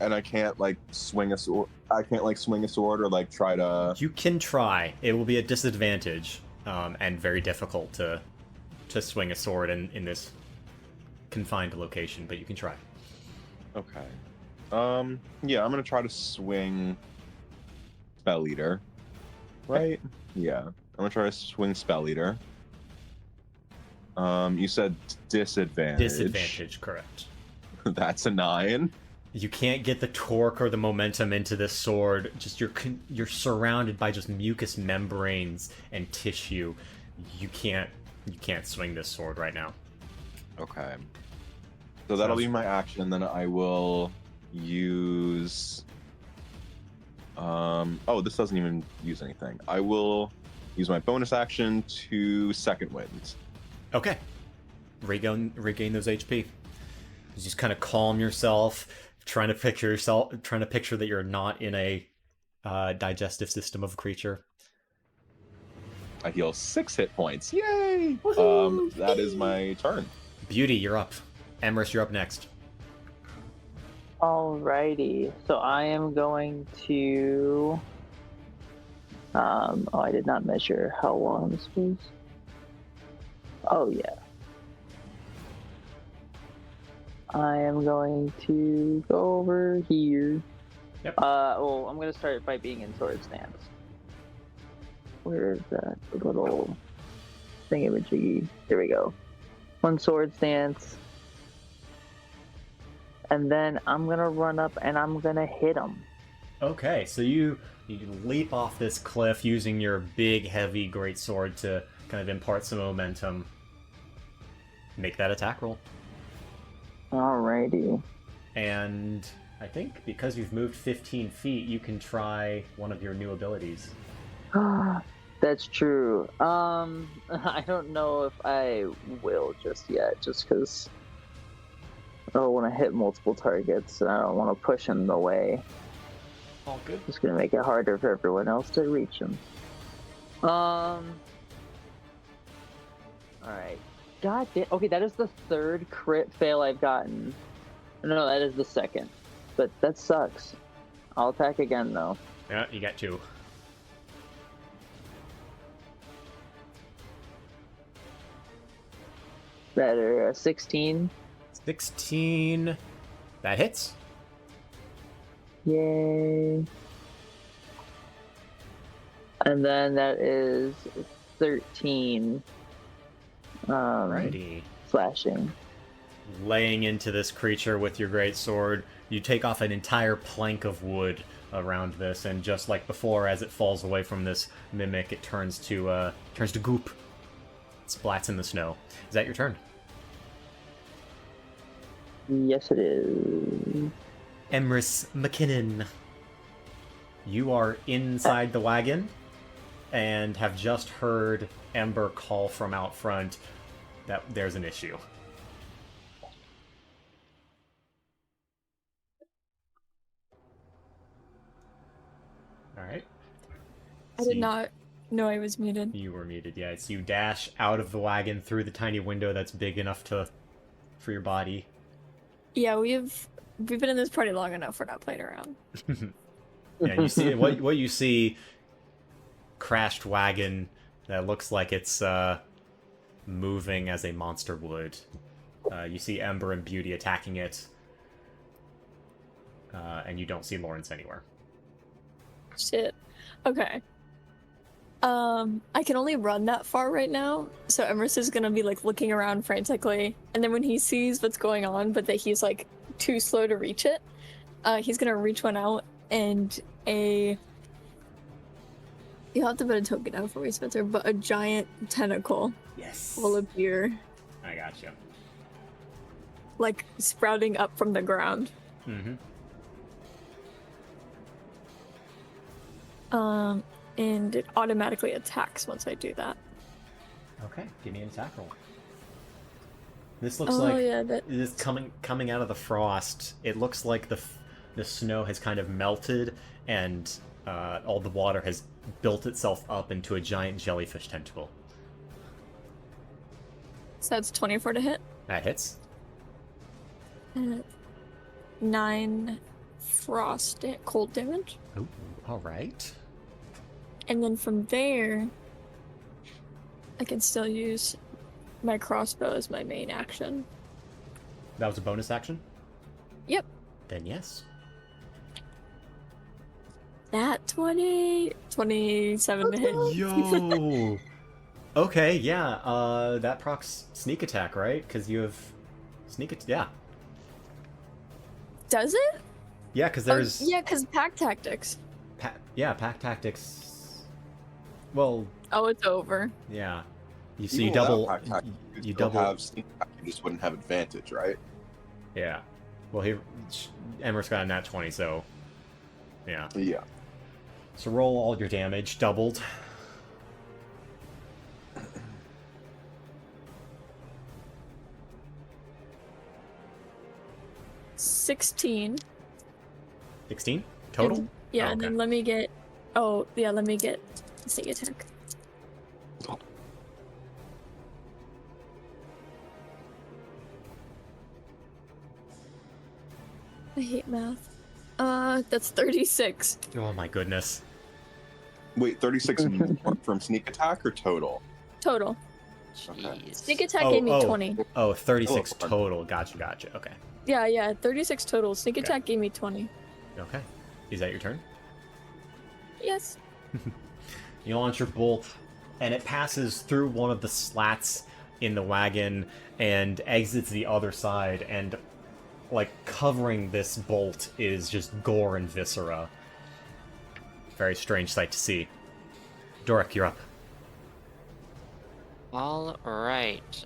and I can't like swing a sword. I can't like swing a sword or like try to. You can try. It will be a disadvantage, and very difficult to swing a sword in this confined location, but you can try. Okay. Yeah, I'm gonna try to swing Spell Eater. Right? Yeah. I'm gonna try to swing Spell Eater. You said disadvantage. Disadvantage, correct. That's a 9. You can't get the torque or the momentum into this sword. Just you're surrounded by just mucous membranes and tissue. You can't swing this sword right now. Okay. So that'll be my action, and then I will use. Oh, this doesn't even use anything. I will use my bonus action to Second Wind. Okay. Regain those HP. You just kind of calm yourself, trying to picture that you're not in a digestive system of a creature. I heal 6 hit points. Yay! That is my turn. Beauty, you're up. Emrys, you're up next. Alrighty, so I am going to. Oh, I did not measure how long this was. Oh yeah. I am going to go over here. Yep. Well, I'm going to start by being in sword stance. Where is that little thingamajiggy? There we go. One sword stance. And then I'm going to run up and I'm going to hit him. Okay, so you leap off this cliff using your big, heavy greatsword to kind of impart some momentum. Make that attack roll. Alrighty. And I think because you've moved 15 feet, you can try one of your new abilities. That's true. I don't know if I will just yet, just because I don't want to hit multiple targets, and I don't want to push him away. All good. It's going to make it harder for everyone else to reach him. Alright. God damn. Okay, that is the third crit fail I've gotten. No, that is the second. But that sucks. I'll attack again, though. Yeah, you got 2. Better. 16. 16. That hits. Yay. And then that is 13. Alrighty. Slashing. Laying into this creature with your great sword, you take off an entire plank of wood around this, and just like before, as it falls away from this mimic, it turns to goop. It splats in the snow. Is that your turn? Yes, it is. Emrys McKinnon. You are inside the wagon and have just heard Ember call from out front that there's an issue. Alright. I did not know I was muted. You were muted, yeah. So you dash out of the wagon through the tiny window that's big enough for your body. Yeah, we've been in this party long enough. We're not playing around. Yeah, you see what you see. Crashed wagon that looks like it's moving as a monster would. You see Ember and Beauty attacking it. and you don't see Lawrence anywhere. Shit. Okay. I can only run that far right now, so Emerson's gonna be like looking around frantically, and then when he sees what's going on, but that he's like too slow to reach it, he's gonna reach one out and you'll have to put a token out for me, Spencer, but a giant tentacle Yes. will appear, I gotcha. like sprouting up from the ground. Mm-hmm. And it automatically attacks once I do that. Okay, give me an attack roll. This looks Oh, like yeah, that- this coming out of the frost. It looks like the snow has kind of melted, and all the water has built itself up into a giant jellyfish tentacle. So that's 24 to hit. That hits. 9 cold damage. Ooh, all right. And then from there, I can still use my crossbow as my main action. That was a bonus action? Yep. Then yes. That 27 to hit. Yo! Okay, yeah, that procs sneak attack, right? Because you have yeah. Does it? Yeah, because there's... Yeah, because pack tactics. Pack tactics... Well, Oh, it's over. yeah. You Even double... without pack tactics, you still double... have sneak attack, you just wouldn't have advantage, right? Yeah. Well, Emmer's got a nat 20, so... Yeah. Yeah. So roll all your damage, doubled. $16. 16? Total? And, yeah, Oh, and okay. then let me get... Oh, yeah, let me get sneak attack. I hate math. That's 36. Oh my goodness. Wait, 36 from sneak attack or total? Total. Okay. Jeez. Sneak attack gave me 20. Oh, 36 Oh, total. Gotcha. Okay. Yeah, 36 total. Sneak Okay. attack gave me 20. Okay. Is that your turn? Yes. You launch your bolt, and it passes through one of the slats in the wagon and exits the other side, and like covering this bolt is just gore and viscera. Very strange sight to see. Doric, you're up. All right.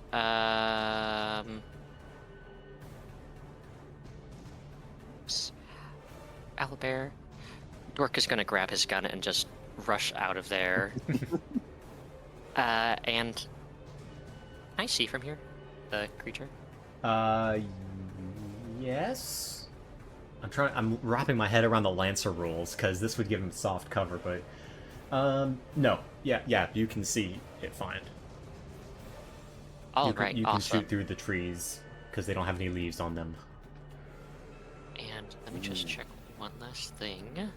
Owlbear. Dork is gonna grab his gun and just rush out of there. And can I see from here the creature? Yes. I'm wrapping my head around the Lancer rules because this would give him soft cover, but no. Yeah, you can see it fine. All you right, can awesome. shoot through the trees because they don't have any leaves on them. And let me just check one last thing.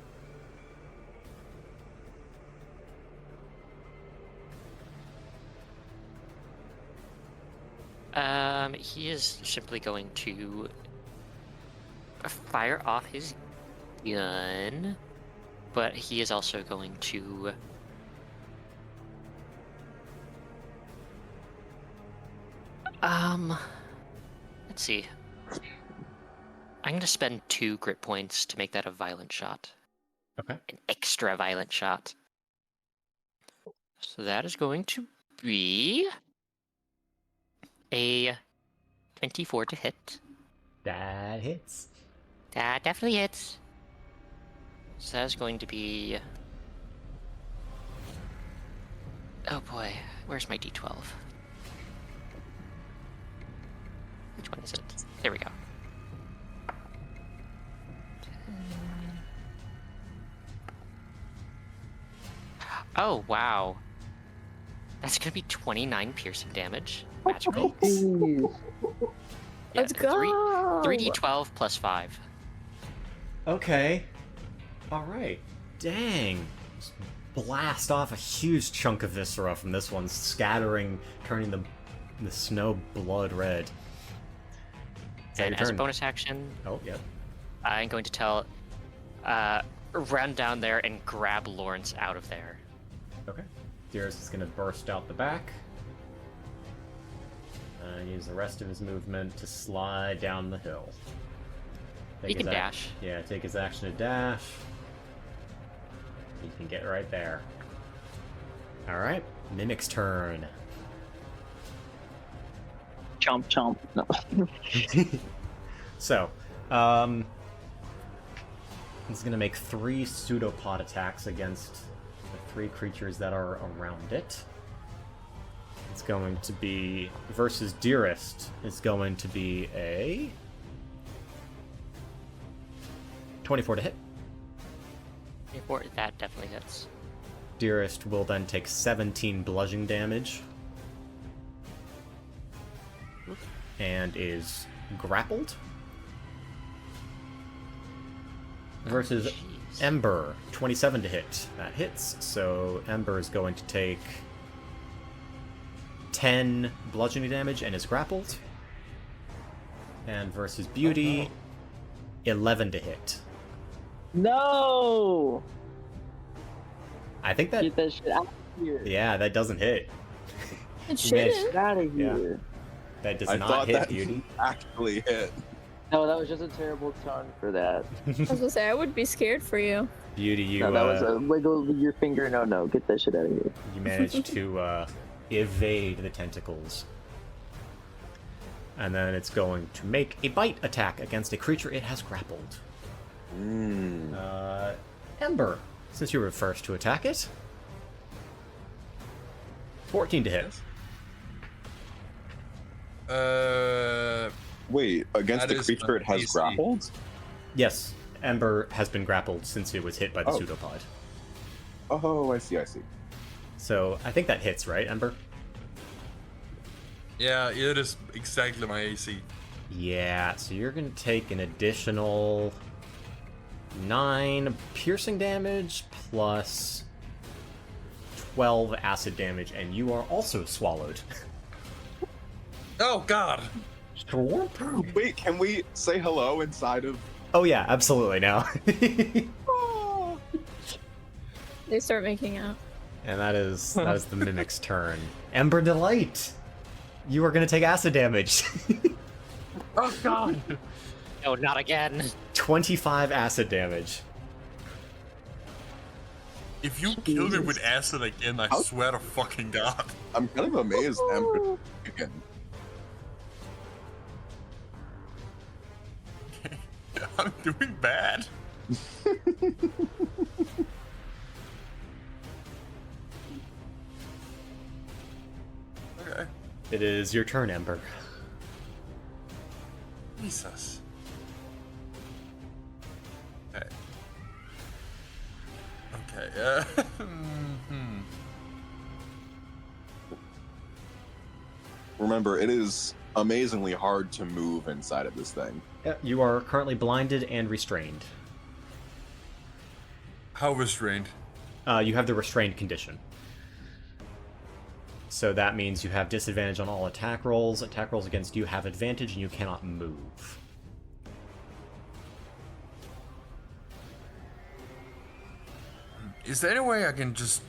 He is simply going to fire off his gun, but he is also going to let's see. I'm gonna spend 2 grit points to make that a violent shot. Okay. An extra violent shot. So that is going to be a 24 to hit. That hits. That definitely hits. So that is going to be... Oh boy, where's my d12? Which one is it? There we go. Oh, wow. That's gonna be 29 piercing damage. Magical. Ooh. Let's go! 3d12 plus 5. Okay. All right. Dang. Just blast off a huge chunk of viscera from this one, scattering, turning the snow blood red. Is that And your as a turn? bonus action, Oh, yeah. I'm going to run down there and grab Lawrence out of there. Okay. Dearest is going to burst out the back. Use the rest of his movement to slide down the hill. He can dash. Yeah, take his action to dash. He can get right there. Alright, Mimic's turn. Chomp chomp. No. So, it's gonna make 3 pseudopod attacks against the 3 creatures that are around it. It's going to be, versus Dearest, it's going to be a 24 to hit. 24, that definitely hits. Dearest will then take 17 bludgeoning damage. And is grappled. Versus Jeez. Ember, 27 to hit. That hits, so Ember is going to take 10 bludgeoning damage and is grappled. And versus Beauty, 11 to hit. No! I think that... Get that shit out of here. Yeah, that doesn't hit. It You managed- shouldn't. Get out of Yeah. here. That does I not thought hit that Beauty. actually hit. No, that was just a terrible tone for that. I was gonna say, I would be scared for you. Beauty, you, No, that was a wiggle your finger. No, get that shit out of here. you managed to evade the tentacles. And then it's going to make a bite attack against a creature it has grappled. Ember, since you were first to attack it. 14 to hit. Wait, against That the is creature it has AC. grappled? Yes, Ember has been grappled since it was hit by the Oh. pseudopod. Oh, I see. So I think that hits, right, Ember? Yeah, it is exactly my AC. Yeah, so you're going to take an additional 9 piercing damage plus 12 acid damage, and you are also swallowed. Oh God! Wait, can we say hello inside of... Oh yeah, absolutely now. They start making out. And that is the Mimic's turn. Ember Delight! You are going to take acid damage. Oh God! No, not again. 25 acid damage. If you kill me with acid again, I How- swear to fucking God. I'm kind of amazed, Ember. Again. I'm doing bad. Okay. It is your turn, Ember. Jesus. Okay. Okay, Remember, it is amazingly hard to move inside of this thing. You are currently blinded and restrained. How restrained? You have the restrained condition. So that means you have disadvantage on all attack rolls. Attack rolls against you have advantage and you cannot move. Is there any way I can just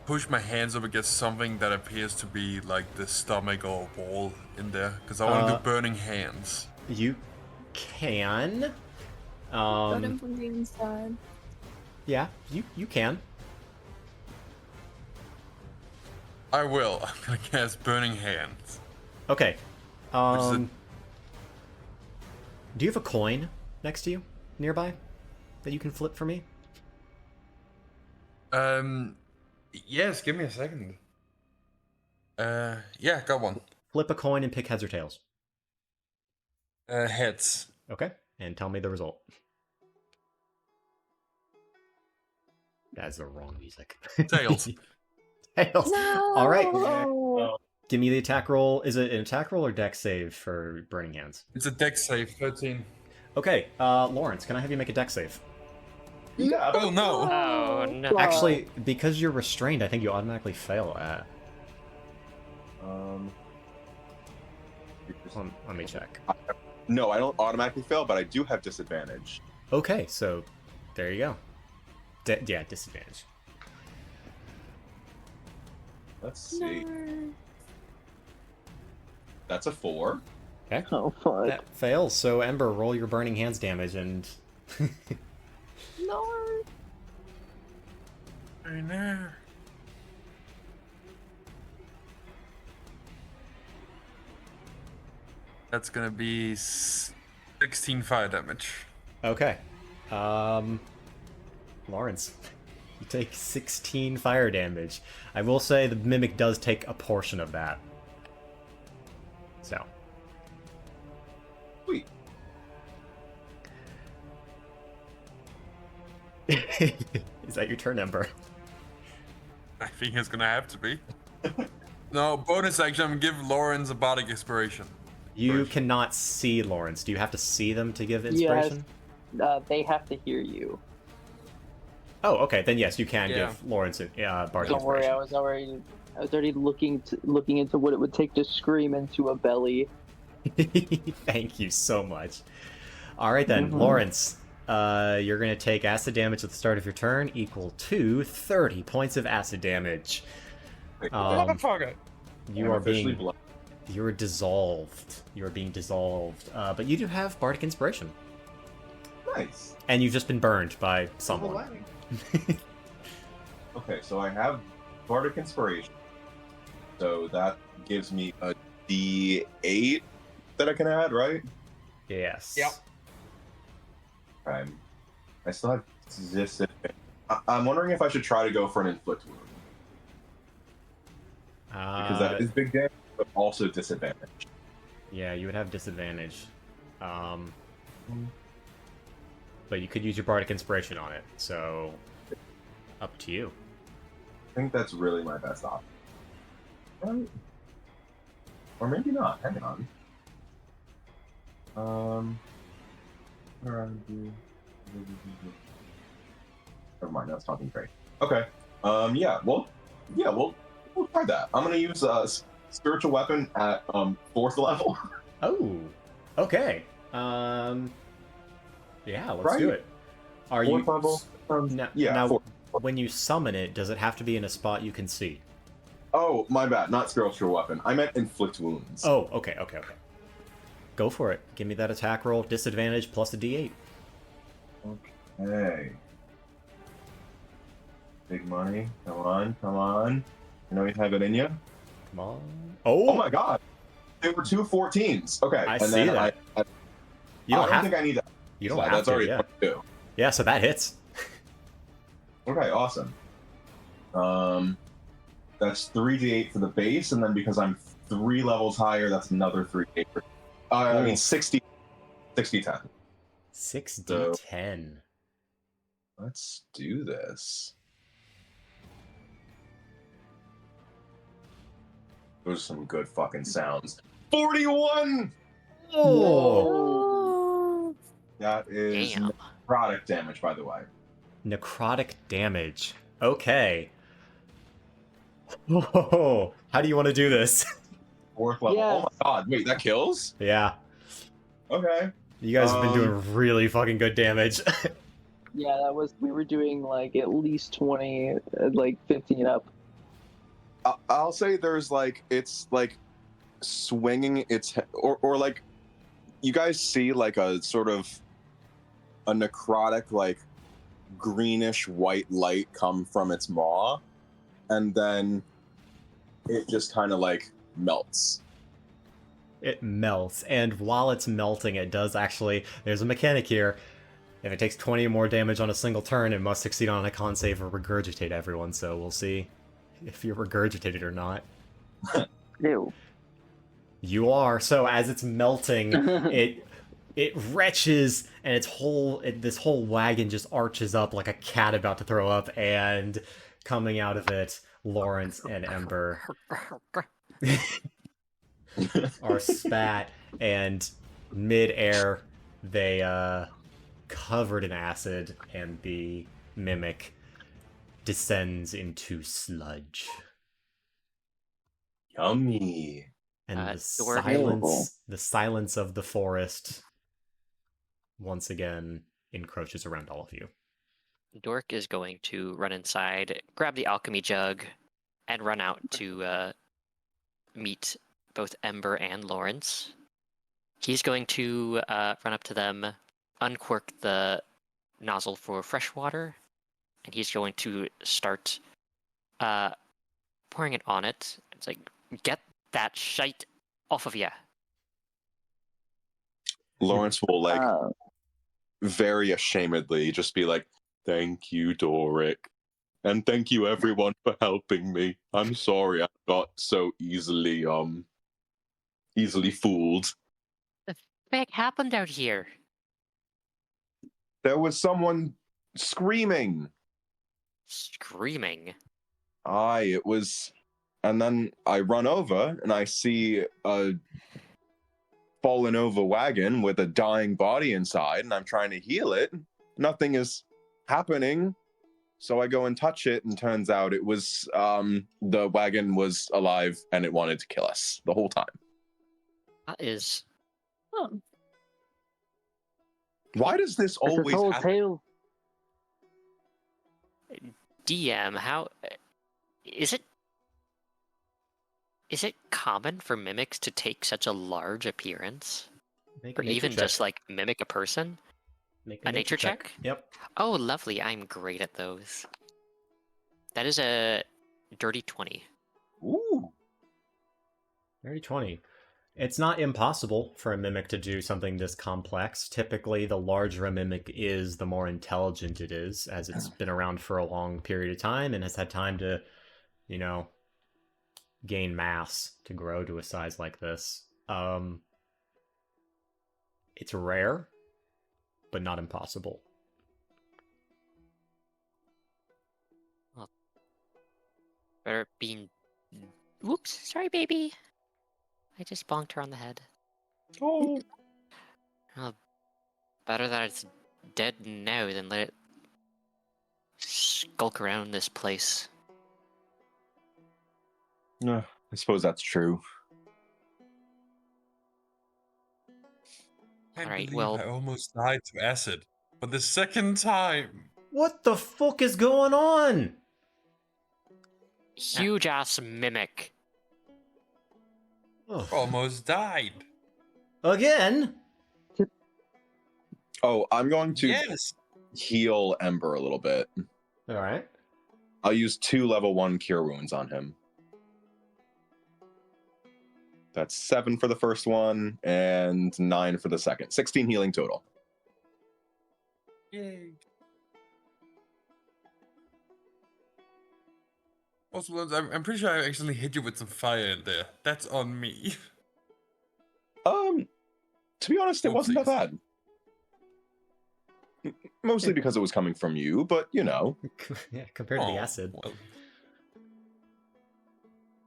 push my hands up against something that appears to be like the stomach or wall in there? Because I want to do burning hands. You can. Got him from the inside. Yeah, you can. I will. I'm gonna cast burning hands. Okay. Which is Do you have a coin next to you, nearby, that you can flip for me? Yes, give me a second. Yeah, got one. Flip a coin and pick heads or tails. Heads. Okay, and tell me the result. That's the wrong music. Tails. Tails. No! All right. Give me the attack roll. Is it an attack roll or dex save for Burning Hands? It's a dex save, 13. Okay, Lawrence, can I have you make a dex save? Yeah. Oh no! Oh no. Actually, because you're restrained, I think you automatically fail at. Let me check. No, I don't automatically fail, but I do have disadvantage. Okay, so there you go. Yeah, disadvantage. Let's see. That's a 4. Okay. Oh fuck. That fails, so Ember, roll your burning hands damage and... No. I know. That's gonna be 16 fire damage. Okay. Lawrence, you take 16 fire damage. I will say the Mimic does take a portion of that. So. Sweet. Is that your turn, Ember? I think it's gonna have to be. No, bonus action, I'm gonna give Lawrence a bardic inspiration. You cannot see Lawrence. Do you have to see them to give inspiration? They have to hear you. Oh, okay. Then yes, you can Yeah. give Lawrence a bardic Don't worry, inspiration. I was already looking into what it would take to scream into a belly. Thank you so much. All right then, Lawrence. You're going to take acid damage at the start of your turn, equal to 30 points of acid damage. Motherfucker! You are officially being you're dissolved. You are being dissolved. But you do have bardic inspiration, Nice. and you've just been burned by someone. Overlapping. Okay, so I have bardic inspiration. So that gives me a D8 that I can add, right? Yes. Yep. Okay. I still have disadvantage. I'm wondering if I should try to go for an inflict wound. Because that is big damage, but also disadvantage. Yeah, you would have disadvantage. But you could use your bardic inspiration on it, so up to you. I think that's really my best option. Or maybe not. Hang on. Never mind. That's talking great. Okay. We'll try that. I'm gonna use spiritual weapon at 4th level. Oh, okay. Yeah, let's do Right. it. Are 4th you level? now? Fourth. When you summon it, does it have to be in a spot you can see? Oh, my bad. Not spiritual weapon. I meant inflict wounds. Oh, okay. Go for it. Give me that attack roll. Disadvantage plus a D8. Okay. Big money. Come on. I know you have it in you. Come on. Oh my god. There were 2 14s. Okay. I and see then that. I You don't don't have. think I need that. You don't So have that's to. already Yeah. 22. Yeah. So that hits. Okay, awesome. That's 3d8 for the base, and then because I'm 3 levels higher, that's another 3d8. I mean 60 10. 6d10. Let's do this. Those are some good fucking sounds. 41! Oh. That is Damn. necrotic damage, by the way. Necrotic damage. Okay. Oh, how do you want to do this? 4th level. Yeah. Oh my god, wait, that kills? Yeah. Okay. You guys have been doing really fucking good damage. Yeah, we were doing like at least 20, like 15 up. I'll say there's like, it's like swinging its head, or like, you guys see like a sort of a necrotic, like greenish white light come from its maw, and then it just kind of like melts. It melts, and while it's melting, it does actually... There's a mechanic here. If it takes 20 or more damage on a single turn, it must succeed on a con save or regurgitate everyone, so we'll see if you're regurgitated or not. Ew. You are. So as it's melting, it retches, and this whole wagon just arches up like a cat about to throw up, and coming out of it, Lawrence and Ember are spat, and mid-air they covered in acid, and the mimic descends into sludge. Yummy. And Adorable. the silence of the forest once again encroaches around all of you. Dork is going to run inside, grab the alchemy jug, and run out to meet both Ember and Lawrence. He's going to run up to them, uncork the nozzle for fresh water, and he's going to start pouring it on it. It's like, get that shite off of you. Lawrence will very ashamedly just be like, "Thank you, Doric. And thank you everyone for helping me. I'm sorry I got so easily fooled. The heck happened out here? There was someone screaming. Screaming. Aye, it was. And then I run over and I see a fallen over wagon with a dying body inside, and I'm trying to heal it. Nothing is happening. So I go and touch it, and turns out it was the wagon was alive and it wanted to kill us the whole time. That is... Oh. Why does this It's always a whole happen? tale. DM, how... Is it common for mimics to take such a large appearance? Make Or a nature even check. just, like, mimic a person? Make a nature check? Yep. Oh, lovely. I'm great at those. That is a dirty 20. Ooh. Dirty 20. It's not impossible for a mimic to do something this complex. Typically, the larger a mimic is, the more intelligent it is, as it's been around for a long period of time and has had time to, gain mass to grow to a size like this. It's rare, but not impossible. Better being... Whoops, sorry, baby. I just bonked her on the head. Oh. Better that it's dead now than let it skulk around this place. I suppose that's true. Can't Alright, believe well- I almost died to acid. But the second time, What the fuck is going on? Huge ass mimic. Oh. almost died. Again? Oh, I'm going to Yes. heal Ember a little bit. Alright. I'll use 2 level 1 cure wounds on him. That's 7 for the first one and 9 for the second. 16 healing total. Yay. Also, Lawrence, I'm pretty sure I actually hit you with some fire in there. That's on me. To be honest, it wasn't that Oopsies. bad. Mostly because it was coming from you, but Yeah, compared to the Oh, acid. well.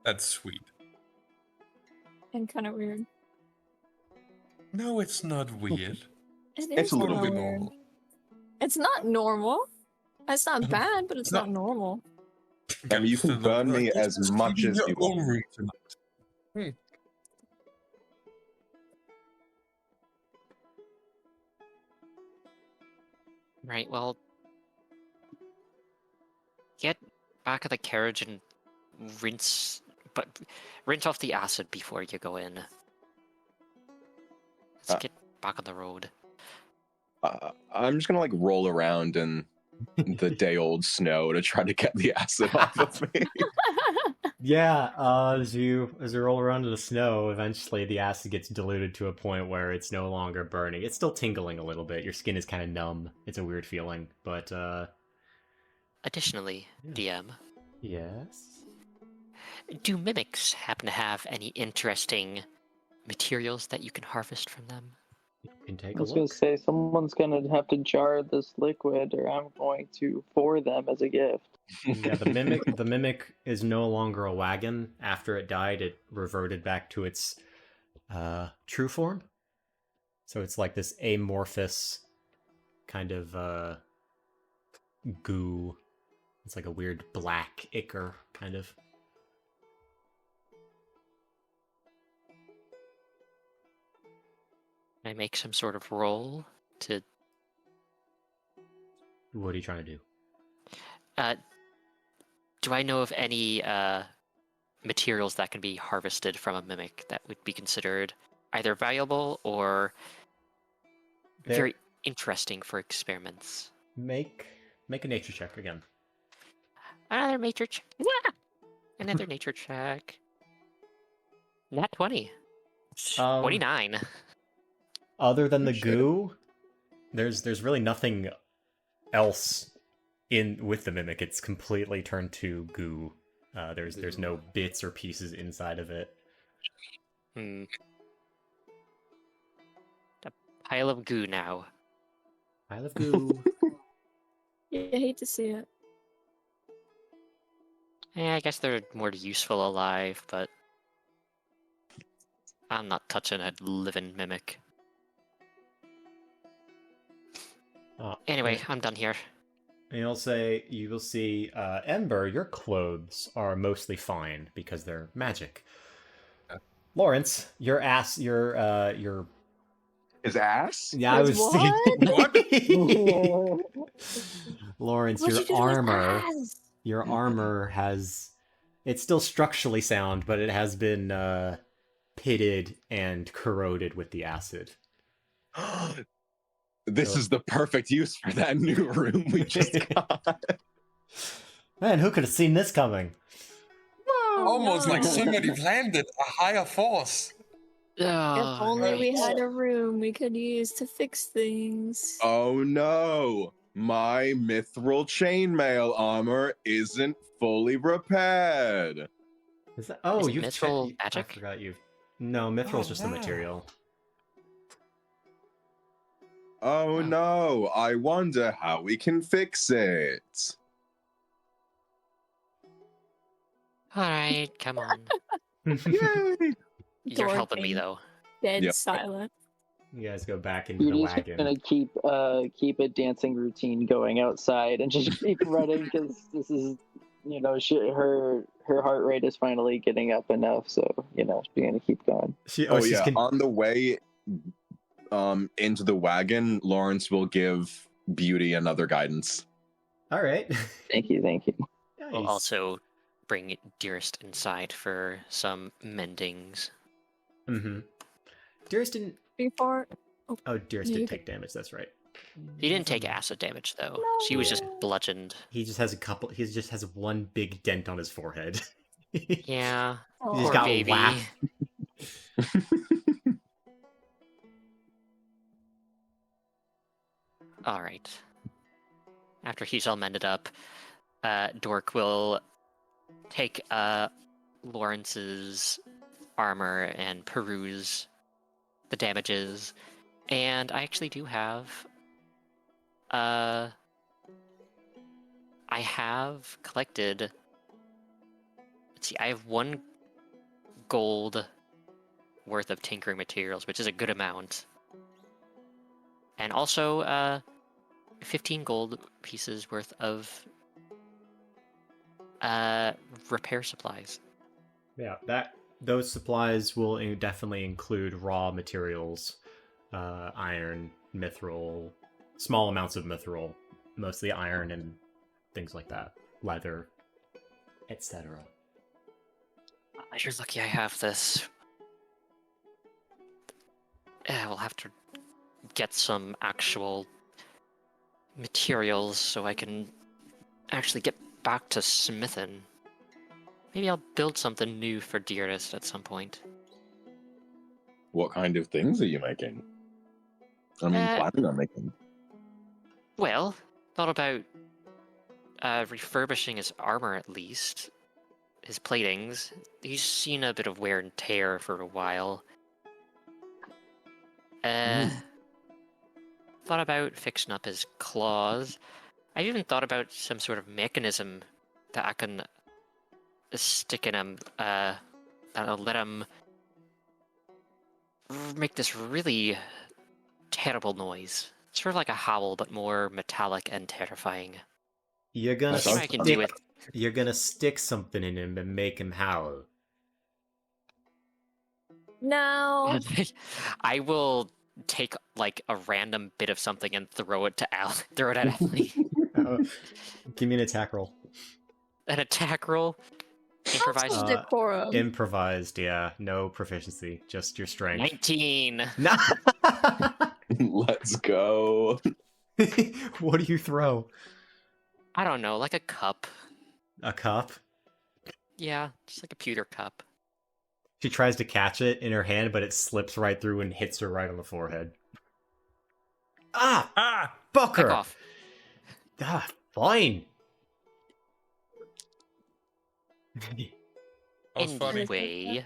That's sweet. And kind of weird. No, it's not weird. It It's is a little kinda bit weird. normal. It's not normal. It's not bad, but it's No. not normal. I mean, you can burn me as much as you want. want. Right, well... Get back of the carriage and rinse off the acid before you go in. Let's get back on the road. I'm just gonna roll around in the day-old snow to try to get the acid off of me. Yeah, as you roll around in the snow, eventually the acid gets diluted to a point where it's no longer burning. It's still tingling a little bit. Your skin is kind of numb. It's a weird feeling, but Additionally, DM, yes. do mimics happen to have any interesting materials that you can harvest from them? You can I take a was gonna look. say someone's gonna have to jar this liquid, or I'm going to for them as a gift. Yeah, the mimic is no longer a wagon. After it died, it reverted back to its true form. So it's like this amorphous kind of goo. It's like a weird black ichor kind of. Can I make some sort of roll to What are you trying to do? Do I know of any materials that can be harvested from a mimic that would be considered either valuable or very interesting for experiments? Make a nature check again. Another nature check. Another nature check. Nat 20. 29. Other than the Shit. goo, there's really nothing else in with the mimic. It's completely turned to goo. There's no bits or pieces inside of it. A pile of goo now. Pile of goo. Yeah, I hate to see it. Yeah, I guess they're more useful alive, but I'm not touching a living mimic. Anyway, I'm done here. And you will see, Ember, your clothes are mostly fine because they're magic. Lawrence, your His ass? yeah, I was What? thinking. Lawrence, What'd you do to his ass? your armor has, it's still structurally sound, but it has been pitted and corroded with the acid. This is the perfect use for that new room we just got. Man, who could have seen this coming? Almost no. like somebody planned it. A higher force. If only we right. had a room we could use to fix things. Oh no! My mithril chainmail armor isn't fully repaired. Is that, Is you've mithril I magic? forgot you. No, mithril's just a no. material. Oh no! I wonder how we can fix it. Alright, come on. Yay! You're Door helping me, thing. though. Dead Yep. silent. You guys go back into the Beauty's wagon. gonna keep a dancing routine going outside and just keep running because this is, her heart rate is finally getting up enough, so she's gonna keep going. Oh yeah, on the way into the wagon, Lawrence will give Beauty another guidance. All right. Thank you. We'll also bring Dearest inside for some mendings. Mm-hmm. Dearest didn't. Before. Oh, Dearest Yeah, did you take damage. That's right. He didn't take acid damage, though. She was just bludgeoned. He just has He just has one big dent on his forehead. Yeah. He just Poor got baby. whacked. Alright. After he's all mended up, Dork will take Lawrence's armor and peruse the damages. And I actually do have... I have collected... Let's see, I have 1 gold worth of tinkering materials, which is a good amount. And also, 15 gold pieces worth of repair supplies. Yeah, those supplies will definitely include raw materials, iron, mithril, small amounts of mithril, mostly iron and things like that, leather, etc. You're lucky I have this. We'll have to get some actual materials so I can actually get back to smithing. Maybe I'll build something new for Dearest at some point. What kind of things are you making? Planning on making. Well, thought about refurbishing his armor at least. His platings. He's seen a bit of wear and tear for a while. Thought about fixing up his claws. I've even thought about some sort of mechanism that I can stick in him, that'll let him make this really terrible noise. Sort of like a howl, but more metallic and terrifying. You're gonna See what I can do with... You're gonna stick something in him and make him howl. No. I will take like a random bit of something and throw it to throw it at Ellie. Give me an attack roll. An attack roll. Improvised. Some decorum. Improvised, yeah. No proficiency, just your strength. 19. No. Let's go. What do you throw? I don't know, like a cup. A cup? Yeah, just like a pewter cup. She tries to catch it in her hand, but it slips right through and hits her right on the forehead. Ah! Ah! Fuck Back her! off. Ah, fine. That was funny. Anyway,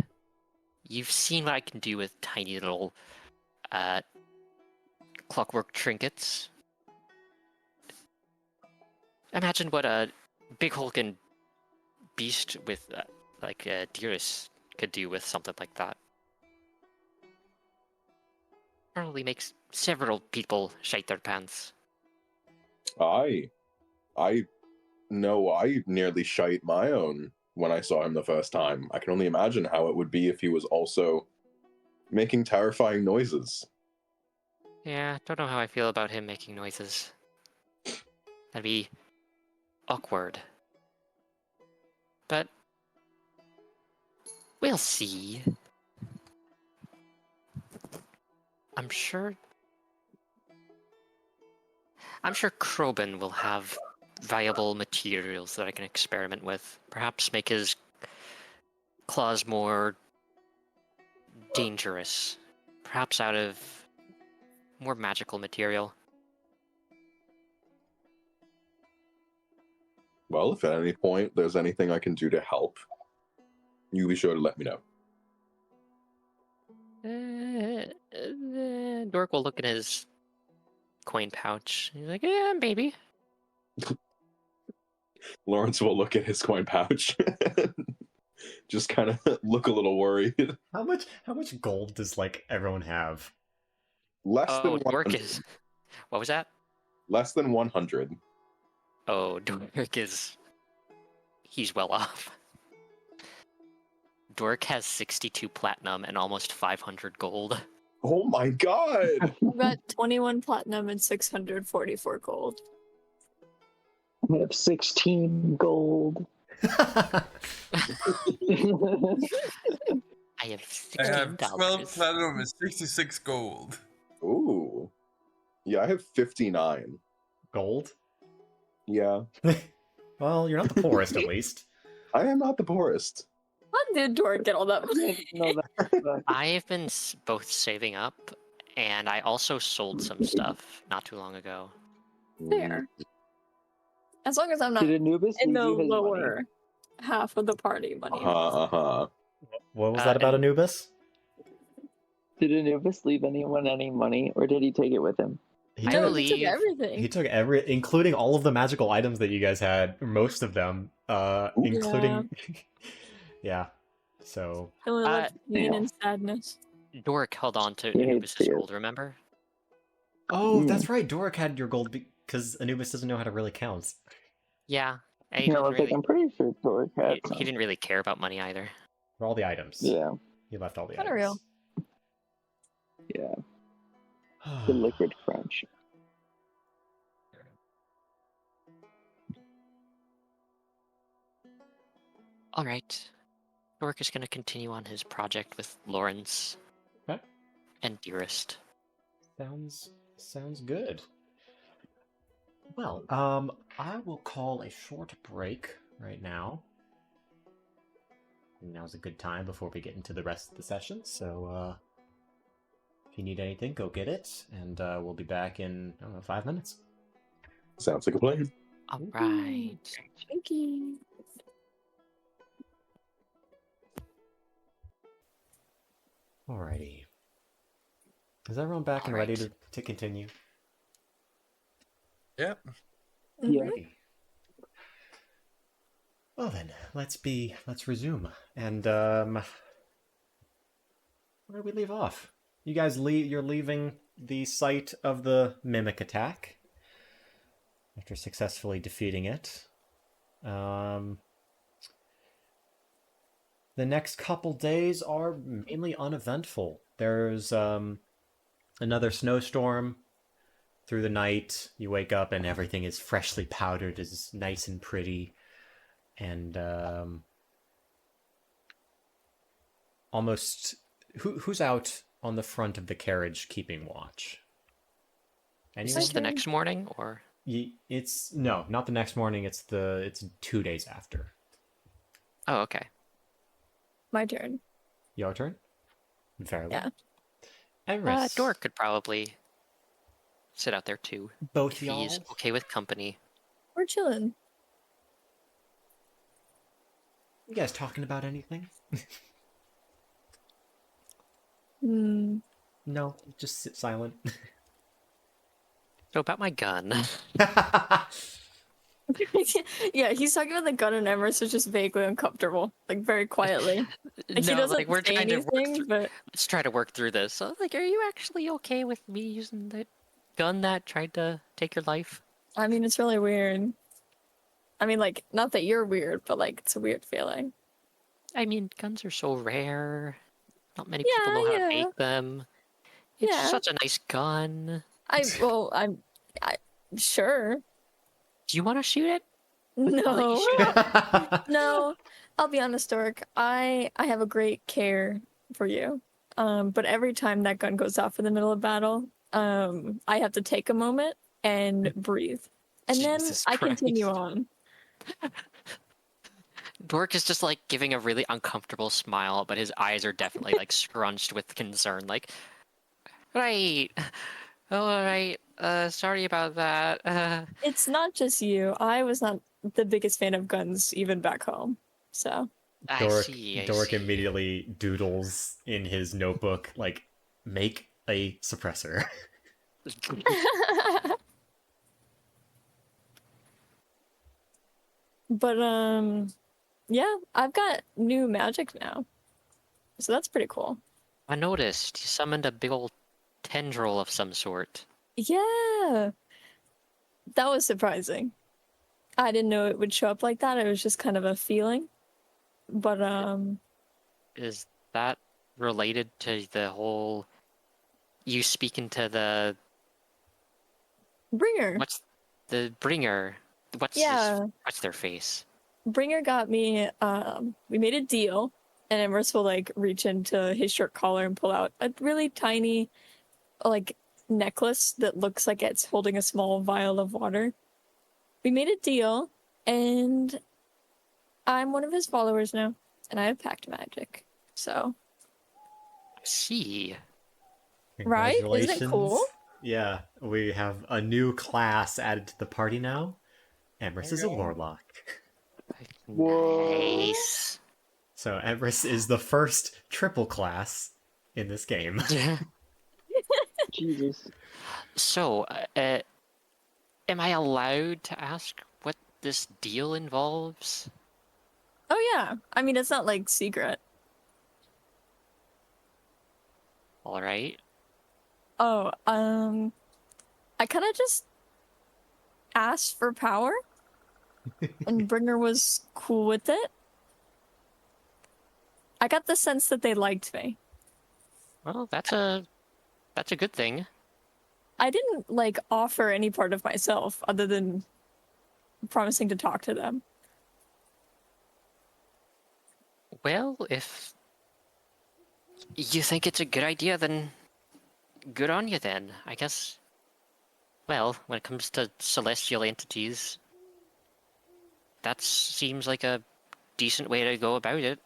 you've seen what I can do with tiny little clockwork trinkets. Imagine what a big hulking beast with like Dearest could do with something like that. Probably makes several people shite their pants. I know I nearly shite my own when I saw him the first time. I can only imagine how it would be if he was also making terrifying noises. Yeah, don't know how I feel about him making noises. That'd be awkward. But we'll see. I'm sure Crowborne will have viable materials that I can experiment with. Perhaps make his claws more dangerous. Perhaps out of more magical material. Well, if at any point there's anything I can do to help, you be sure to let me know. Dork will look in his coin pouch. He's like, yeah, baby. Lawrence will look at his coin pouch. Just kind of look a little worried. How much gold does like everyone have? Less than Oh, Dork 100. is... What was that? Less than 100. Oh, Dork is... He's well off. Dork has 62 platinum and almost 500 gold. Oh my god! I've got 21 platinum and 644 gold. I have 16 gold. I have I have 12 $16. platinum and 66 gold. Ooh. Yeah, I have 59. Gold? Yeah. Well, you're not the poorest, at least. I am not the poorest. How did Dork get all that money? No, that, I have been both saving up, and I also sold some stuff not too long ago. Fair. As long as I'm not did Anubis in leave the you his lower money? half of the party money. Uh-huh. What was that about and- Anubis? Did Anubis leave anyone any money, or did he take it with him? He I took, believe- He took everything. he took including all of the magical items that you guys had, most of them, including... Yeah. So... He only left pain yeah. and sadness. Dork held on to He hates Anubis' tears. gold, remember? Oh, Hmm. that's right. Doric had your gold because Anubis doesn't know how to really count. Yeah. And Yeah, I was like, I'm pretty sure Dork had some. he didn't really care about money either. For all the items. Yeah, He left all the Kinda items. real. yeah. The liquid crunch. Alright. Dork is going to continue on his project with Lawrence Okay. and Dearest. Sounds good. Well, I will call a short break right now. Now's a good time before we get into the rest of the session, so if you need anything, go get it, and we'll be back in, I don't know, 5 minutes. Sounds like a plan. Alright. Thank you. Alrighty. Is everyone back and ready Alright. to continue? Yep. Yeah. Alrighty. Well then, let's resume. And where do we leave off? You guys you're leaving the site of the mimic attack after successfully defeating it. The next couple days are mainly uneventful. There's another snowstorm through the night. You wake up and everything is freshly powdered, is nice and pretty, and almost. Who's out on the front of the carriage keeping watch? Is Anyone? this the next morning, or? It's no, not the next morning. It's 2 days after. Oh, okay. My turn. Your turn. Very well. Yeah. Emrys, Dork could probably sit out there too, both if y'all. he's okay with company. We're chilling. You guys talking about anything? Hmm. No, just sit silent. So about my gun. Yeah, he's talking about the gun, and Emrys is just vaguely uncomfortable, like very quietly. Like he No, doesn't like we're say trying to work anything, through. but Let's try to work through this. So, like, are you actually okay with me using the gun that tried to take your life? I mean, it's really weird. I mean, like, not that you're weird, but like, it's a weird feeling. I mean, guns are so rare. Not many Yeah, people know how to yeah. make them. It's Yeah. such a nice gun. I'm sure. Do you want to shoot it? I'll let you No, shoot it. no. I'll be honest, Dork. I have a great care for you. But every time that gun goes off in the middle of battle, I have to take a moment and breathe, and then Jesus I continue Christ. on. Dork is just like giving a really uncomfortable smile, but his eyes are definitely like scrunched with concern. Like, right. Oh, right. Sorry about that. It's not just you. I was not the biggest fan of guns even back home. So I see. Dork immediately doodles in his notebook, like, make a suppressor. But yeah, I've got new magic now. So that's pretty cool. I noticed you summoned a big old tendril of some sort. Yeah. That was surprising. I didn't know it would show up like that. It was just kind of a feeling. But Is that related to the whole you speaking to the Bringer. what's the bringer? What's Yeah. what's their face? Bringer got me we made a deal, and Emrys will like reach into his shirt collar and pull out a really tiny like necklace that looks like it's holding a small vial of water. We made a deal, and I'm one of his followers now, and I have pact magic. So, See. right? Isn't it cool? Yeah, we have a new class added to the party now. Emrys is a warlock. Nice. So Emrys is the first triple class in this game. Jesus. So, am I allowed to ask what this deal involves? Oh yeah. I mean, it's not like secret. All right. Oh, I kind of just asked for power, and Bringer was cool with it. I got the sense that they liked me. Well, that's a good thing. I didn't like offer any part of myself other than promising to talk to them. Well, if you think it's a good idea, then good on you then, I guess. Well, when it comes to celestial entities, that seems like a decent way to go about it.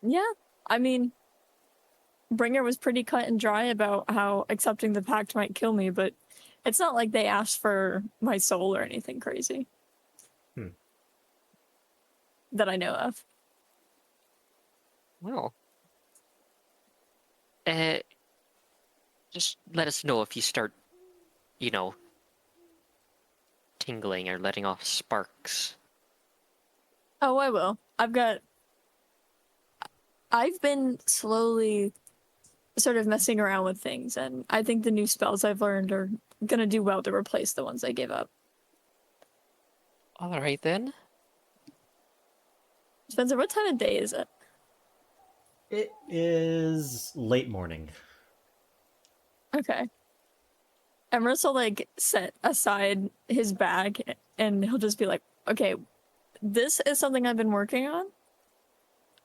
Yeah, I mean, Bringer was pretty cut and dry about how accepting the pact might kill me, but it's not like they asked for my soul or anything crazy. That I know of. Well, just let us know if you start, tingling or letting off sparks. Oh, I will. I've been slowly sort of messing around with things, and I think the new spells I've learned are gonna do well to replace the ones I gave up. All right then. Spencer, what time of day is it? It is late morning. Okay. Emrys will like set aside his bag and he'll just be like, okay, this is something I've been working on.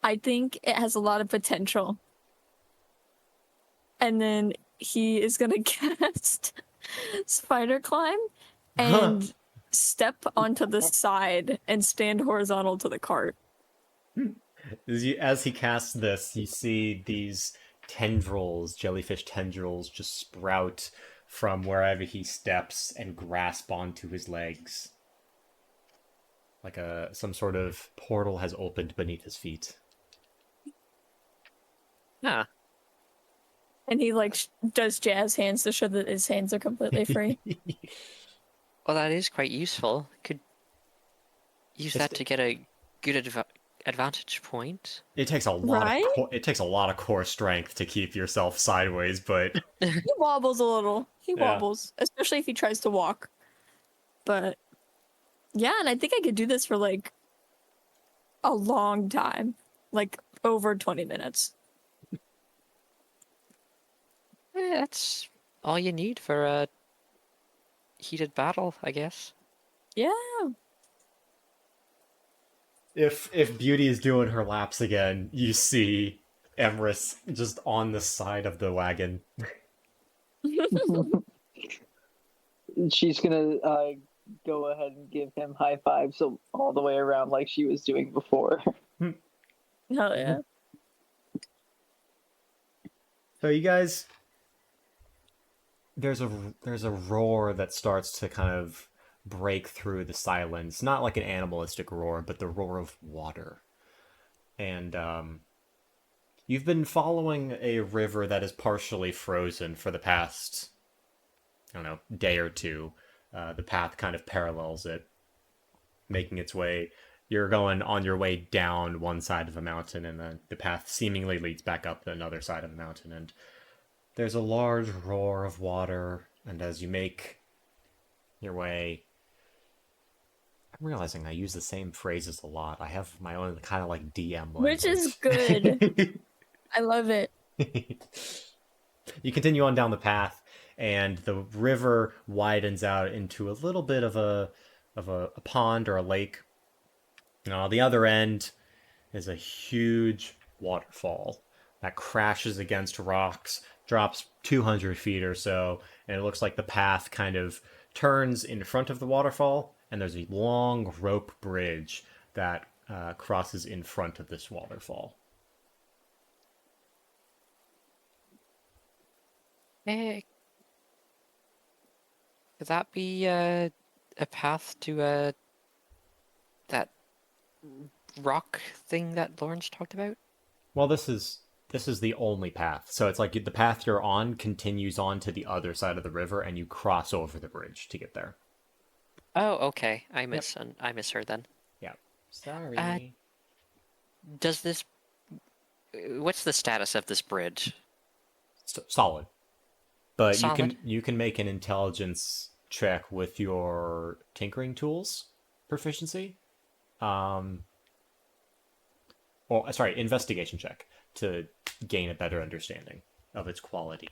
I think it has a lot of potential. And then he is gonna cast Spider Climb and step onto the side and stand horizontal to the cart. As he casts this, you see these tendrils, jellyfish tendrils, just sprout from wherever he steps and grasp onto his legs. Like some sort of portal has opened beneath his feet. Huh. And he like does jazz hands to show that his hands are completely free. Well, that is quite useful. Could use that It's- to get a good advantage point. It takes a lot Right? it takes a lot of core strength to keep yourself sideways, but He wobbles a little. He Yeah. wobbles, especially if he tries to walk. But yeah, and I think I could do this for like a long time, like over 20 minutes. That's all you need for a heated battle, I guess. Yeah. if Beauty is doing her laps again, you see Emrys just on the side of the wagon. She's gonna go ahead and give him high fives all the way around like she was doing before. Hell yeah. So you guys, there's a roar that starts to kind of break through the silence. Not like an animalistic roar, but the roar of water. And you've been following a river that is partially frozen for the past, I don't know, day or two. The path kind of parallels it, making its way. You're going on your way down one side of a mountain, and then the path seemingly leads back up another side of the mountain. And there's a large roar of water, and as you make your way, I'm realizing I use the same phrases a lot. I have my own kind of like DM language. Which is good. I love it. You continue on down the path, and the river widens out into a little bit of a pond or a lake. And on the other end is a huge waterfall that crashes against rocks, drops 200 feet or so, and it looks like the path kind of turns in front of the waterfall, and there's a long rope bridge that crosses in front of this waterfall. Could that be a path to that rock thing that Lawrence talked about? Well, this is the only path. So it's like the path you're on continues on to the other side of the river, and you cross over the bridge to get there. Oh, okay. I misheard then. Yeah. Sorry. Does this? What's the status of this bridge? Solid. But Solid? you can make an intelligence check with your tinkering tools proficiency. Investigation check to gain a better understanding of its quality.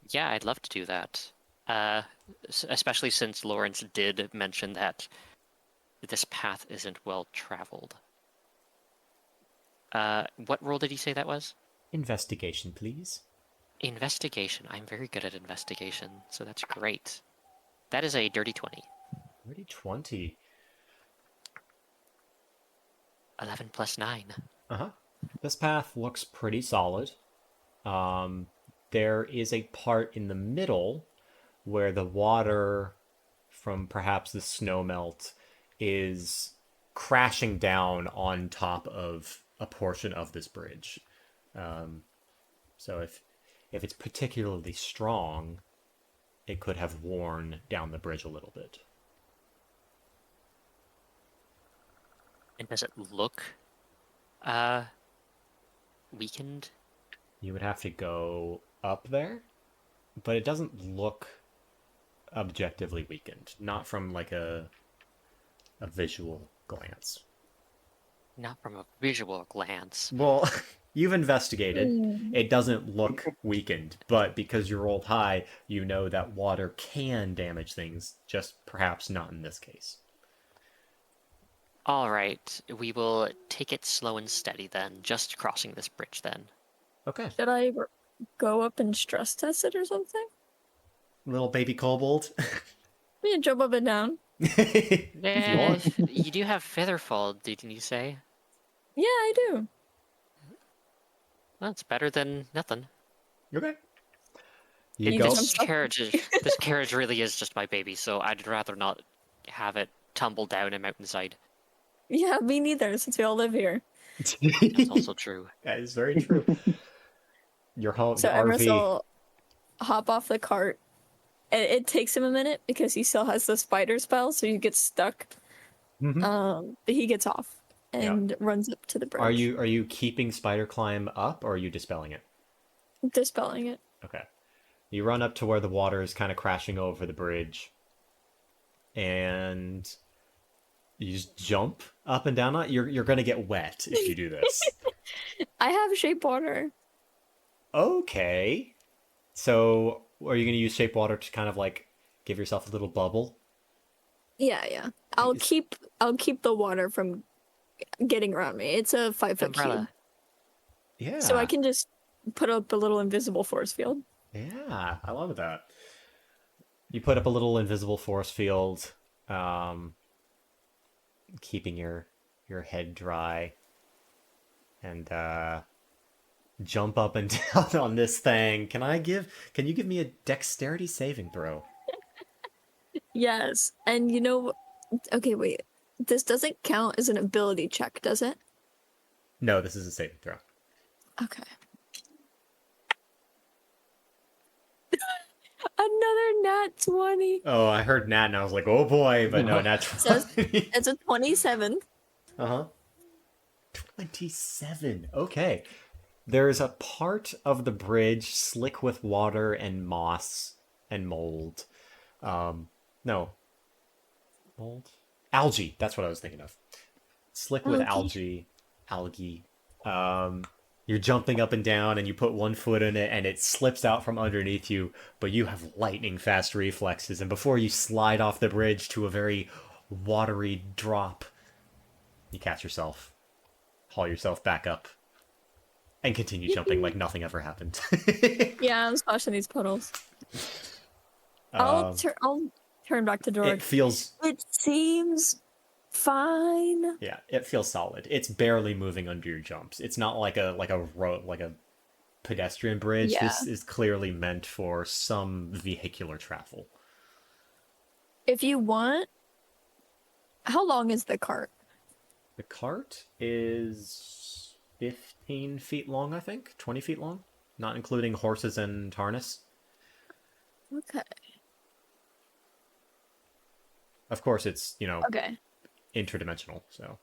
Yeah, I'd love to do that. Especially since Lawrence did mention that this path isn't well traveled. What role did he say that was? Investigation, please. Investigation. I'm very good at investigation, so that's great. That is a dirty 20. Dirty 20. 11 plus 9. Uh-huh. This path looks pretty solid. There is a part in the middle where the water from perhaps the snowmelt is crashing down on top of a portion of this bridge. So if it's particularly strong, it could have worn down the bridge a little bit. And does it look weakened? You would have to go up there, but it doesn't look objectively weakened. Not from like a visual glance. Not from a visual glance. Well, You've investigated. Mm. It doesn't look weakened, but because you rolled high, you know that water can damage things, just perhaps not in this case. All right, we will take it slow and steady then, just crossing this bridge then. Okay. Should I go up and stress test it or something? Little baby kobold. Yeah, jump up and down. If you want. You do have Featherfall, didn't you say? Yeah, I do. Well, it's better than nothing. Okay. You You go. just- This carriage really is just my baby, so I'd rather not have it tumble down a mountainside. Yeah, me neither, since we all live here. That's also true. That is very true. Your home, So the Emerson RV. will hop off the cart. It takes him a minute because he still has the spider spell, so he gets stuck. Mhm. But he gets off and runs up to the bridge. Are you keeping spider climb up, or are you dispelling it? Dispelling it? Okay. You run up to where the water is kind of crashing over the bridge, and you just jump up and down. You're gonna get wet if you do this. I have shape water. Okay. So, are you gonna use shape water to kind of like give yourself a little bubble? Yeah. I'll Nice. keep the water from getting around me. It's a 5-foot cube, Umbrella. Yeah. so I can just put up a little invisible force field. Yeah, I love that. You put up a little invisible force field, keeping your head dry, and jump up and down on this thing. Can you give me a dexterity saving throw? Yes, and okay, wait. This doesn't count as an ability check, does it? No, this is a saving throw. Okay. Another nat 20. Oh, I heard nat and I was like, oh boy, but no, nat So 20. It's a 27. Uh-huh. 27. Okay. There's a part of the bridge slick with water and moss and mold. No. Mold? Algae. That's what I was thinking of. Slick with algae. You're jumping up and down and you put one foot in it and it slips out from underneath you, but you have lightning fast reflexes, and before you slide off the bridge to a very watery drop, you catch yourself, haul yourself back up, and continue jumping like nothing ever happened. Yeah, I'm splashing these puddles. I'll turn back to Dork. It feels It seems fine. Yeah, it feels solid. It's barely moving under your jumps. It's not like a road, like a pedestrian bridge. Yeah. This is clearly meant for some vehicular travel. If you want, how long is the cart? The cart is 15 feet long, I think. 20 feet long, not including horses and harness. Okay. Of course, it's, Okay. interdimensional, so.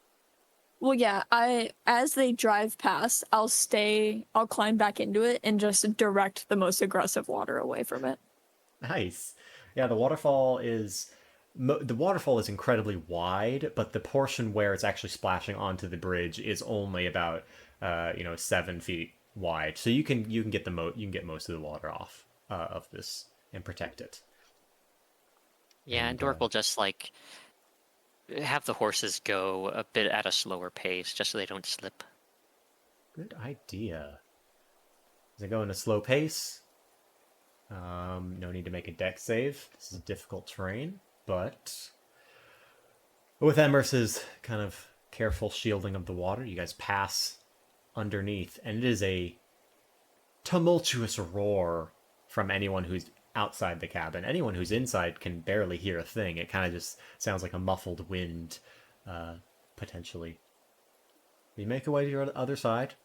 Well, yeah, as they drive past, I'll climb back into it and just direct the most aggressive water away from it. Nice. Yeah, the waterfall is incredibly wide, but the portion where it's actually splashing onto the bridge is only about 7 feet wide. So you can get most of the water off of this and protect it. Yeah, and Dork will just like have the horses go a bit at a slower pace, just so they don't slip. Good idea. Does it go in a slow pace? No need to make a deck save. This is difficult terrain, but with Emers's kind of careful shielding of the water, you guys pass underneath, and it is a tumultuous roar from anyone who's outside the cabin. Anyone who's inside can barely hear a thing. It kind of just sounds like a muffled wind, potentially. You make your way to your other side.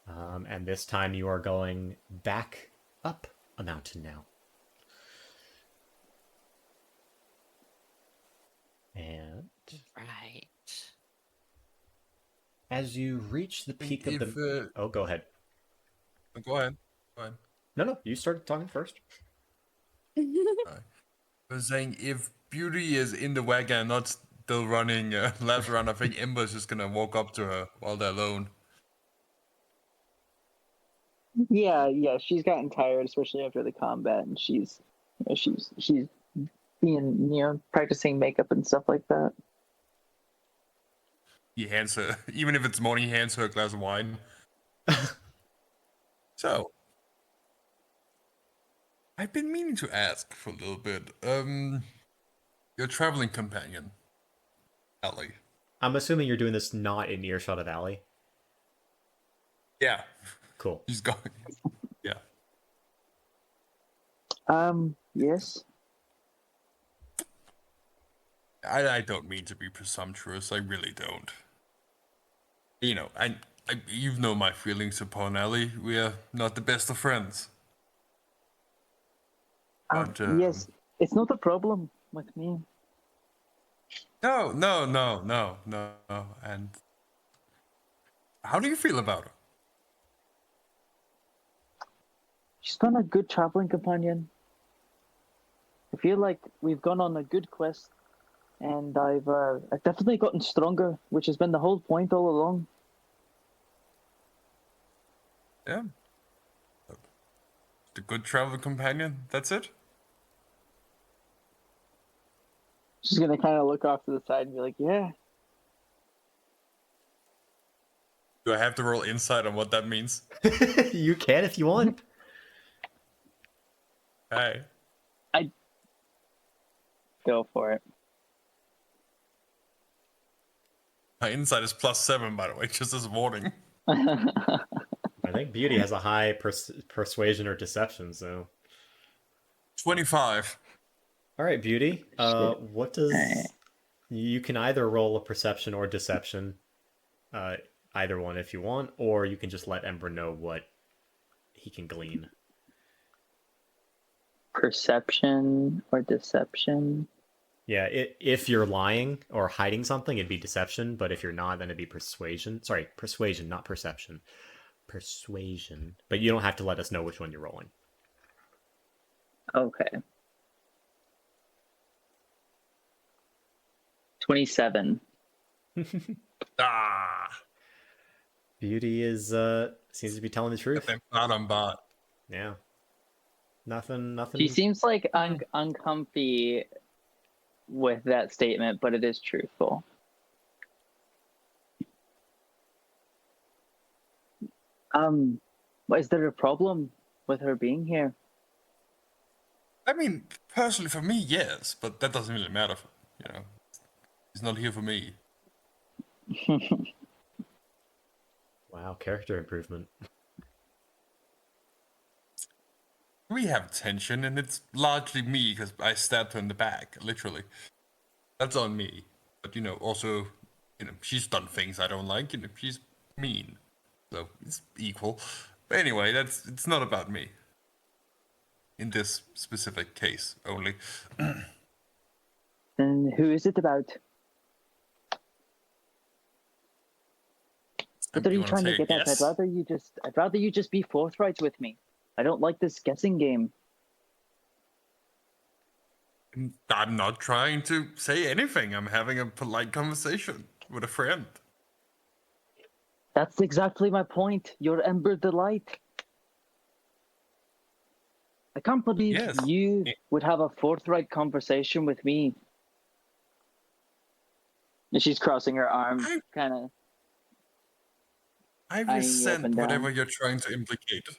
And this time you are going back up a mountain now. And Right. as you reach the peak of If, the... Oh, go ahead. Go ahead. Go ahead. No, you started talking first. I was saying, if Beauty is in the wagon, not still running laps around. I think Ember's just gonna walk up to her while they're alone. Yeah, she's gotten tired, especially after the combat, and she's being, practicing makeup and stuff like that. He hands her, even if it's morning, he hands her a glass of wine. So, I've been meaning to ask for a little bit. Your traveling companion, Ellie. I'm assuming you're doing this not in earshot of Allie. Yeah. Cool. She's going. Yeah. Yes. I don't mean to be presumptuous. I really don't. You know, you know my feelings upon Ellie. We are not the best of friends. But, Yes, it's not a problem with me. No. And how do you feel about her? She's been a good traveling companion. I feel like we've gone on a good quest, and I've definitely gotten stronger, which has been the whole point all along. Yeah. The good travel companion, that's it? She's gonna kind of look off to the side and be like, yeah. Do I have to roll insight on what that means? You can if you want. Hey. Go for it. My insight is +7, by the way, just as a warning. I think Beauty has a high persuasion or deception, so... 25. All right, Beauty. What does... Alright. You can either roll a perception or deception, either one if you want, or you can just let Ember know what he can glean. Perception or deception? Yeah, if you're lying or hiding something, it'd be deception, but if you're not, then it'd be persuasion. Sorry, persuasion, not perception. Persuasion. But you don't have to let us know which one you're rolling. Okay. 27. Ah! Beauty is seems to be telling the truth. Bottom bot. Yeah. Nothing. She seems like uncomfy with that statement, but it is truthful. Is there a problem with her being here? I mean, personally for me, yes, but that doesn't really matter. You know, he's not here for me. Wow, character improvement. We have tension, and it's largely me because I stabbed her in the back, literally. That's on me. But, you know, also, you know, she's done things I don't like, you know, she's mean. So, it's equal. But anyway, it's not about me. In this specific case, only. Then who is it about? What are you trying to get at? Yes? I'd rather you just be forthright with me. I don't like this guessing game. I'm not trying to say anything. I'm having a polite conversation with a friend. That's exactly my point. You're Ember Delight. I can't believe Yes. you would have a forthright conversation with me. And she's crossing her arms, kind of. I Eyeing you up resent and down. whatever you're trying to implicate.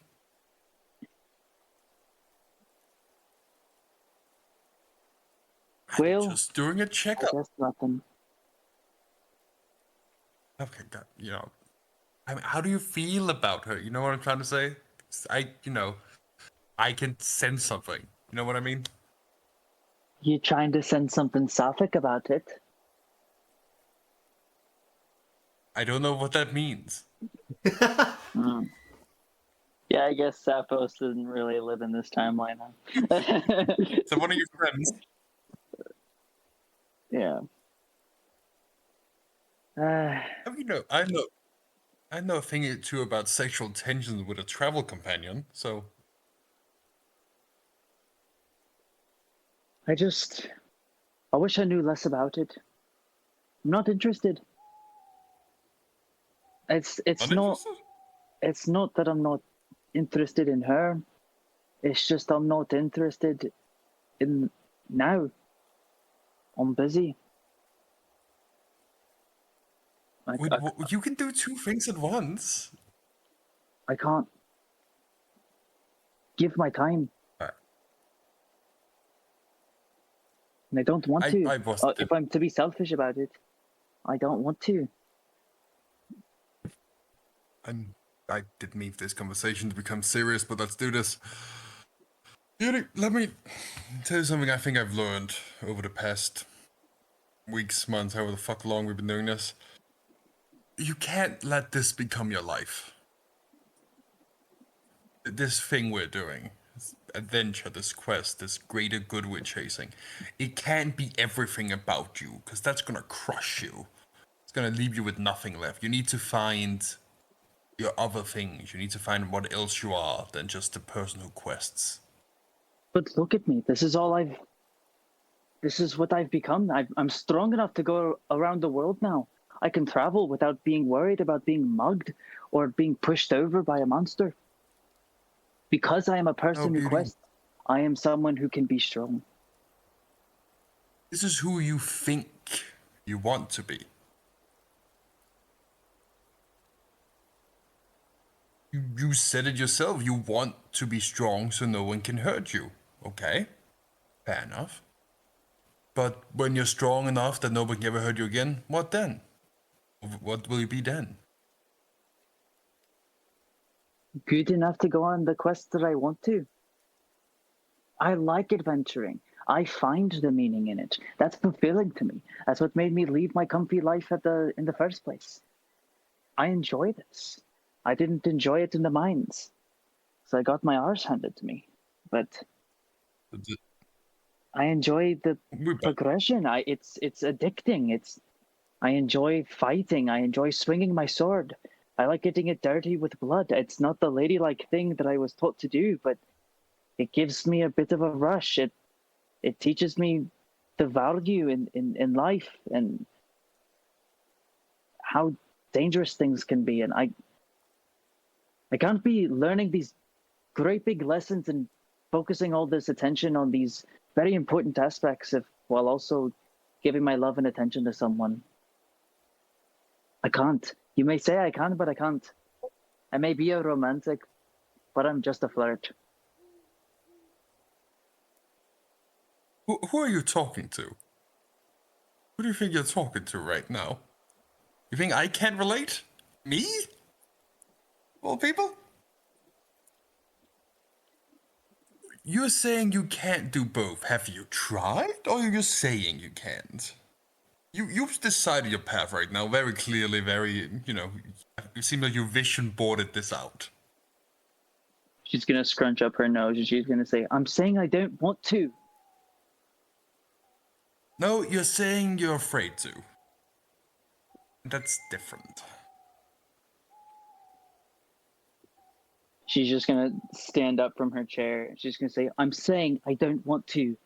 Well, I'm just doing a I checkup. guess nothing. Okay, God, you know, I mean, how do you feel about her? You know what I'm trying to say? I can sense something. You know what I mean? You trying to send something sapphic about it? I don't know what that means. Mm. Yeah, I guess Sappos doesn't really live in this timeline. Huh? So one of your friends. Yeah. You know, I know a thing or two about sexual tensions with a travel companion. So I wish I knew less about it. I'm not interested. It's not Uninterested? it's not that I'm not interested in her. It's just I'm not interested in now. I'm busy. Wait, you can do two things at once. I can't give my time. Alright. And I don't want to. I was If I'm to be selfish about it, I don't want to. I didn't mean for this conversation to become serious, but let's do this. Yuri, let me tell you something I think I've learned over the past weeks, months, however the fuck long we've been doing this. You can't let this become your life. This thing we're doing, this adventure, this quest, this greater good we're chasing, it can't be everything about you, because that's gonna crush you. It's gonna leave you with nothing left. You need to find your other things. You need to find what else you are than just the person who quests. But look at me. This is what I've become. I'm strong enough to go around the world now. I can travel without being worried about being mugged or being pushed over by a monster. Because I am a person who quests, I am someone who can be strong. This is who you think you want to be. You said it yourself. You want to be strong so no one can hurt you. Okay, fair enough. But when you're strong enough that nobody can ever hurt you again, what then? What will you be then? Good enough to go on the quest that I want to. I like adventuring. I find the meaning in it. That's fulfilling to me. That's what made me leave my comfy life in the first place. I enjoy this. I didn't enjoy it in the mines, so I got my arse handed to me. But I enjoy the progression. It's addicting. I enjoy fighting. I enjoy swinging my sword. I like getting it dirty with blood. It's not the ladylike thing that I was taught to do, but it gives me a bit of a rush. It teaches me the value in life and how dangerous things can be. And I can't be learning these great big lessons and focusing all this attention on these very important aspects while also giving my love and attention to someone. I can't. You may say I can, but I can't. I may be a romantic, but I'm just a flirt. Who are you talking to? Who do you think you're talking to right now? You think I can't relate? Me? Well, people? You're saying you can't do both. Have you tried? Or are you just saying you can't? You've decided your path right now very clearly, very, you seem like you vision boarded this out. She's going to scrunch up her nose and she's going to say, I'm saying I don't want to. No, you're saying you're afraid to. That's different. She's just going to stand up from her chair. She's going to say, I'm saying I don't want to.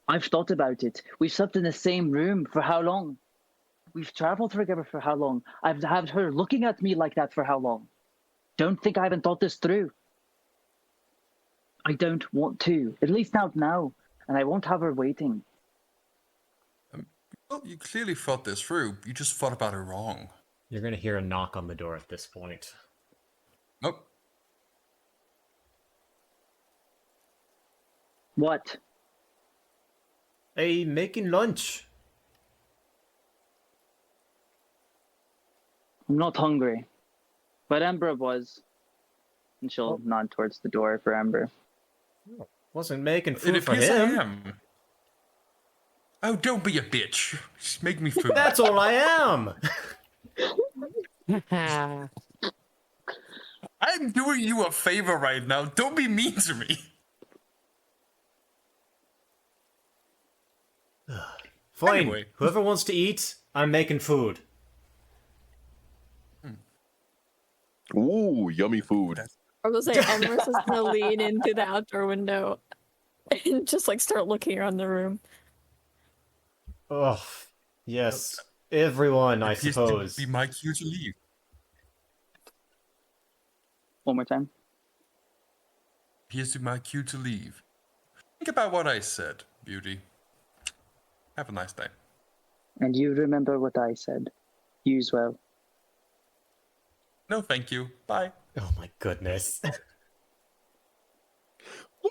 I've thought about it. We've slept in the same room for how long? We've traveled together for how long? I've had her looking at me like that for how long? Don't think I haven't thought this through. I don't want to. At least not now. And I won't have her waiting. Well, you clearly thought this through. You just thought about it wrong. You're going to hear a knock on the door at this point. Nope. What? Hey, making lunch. I'm not hungry. But Ember was. And she'll nod towards the door for Ember. Wasn't making It food for appears I him. am. Oh, don't be a bitch. Just make me food. That's all I am. I'm doing you a favor right now. Don't be mean to me. Fine. Anyway. Whoever wants to eat, I'm making food. Ooh, yummy food. I was like, Emrys is gonna lean into the outdoor window. and just like start looking around the room. Oh, yes. Everyone, I Appears suppose. to be my cue to leave. One more time. Appears to be my cue to leave. Think about what I said, Beauty. Have a nice day. And you remember what I said. Use well. No, thank you. Bye. Oh my goodness. Woo!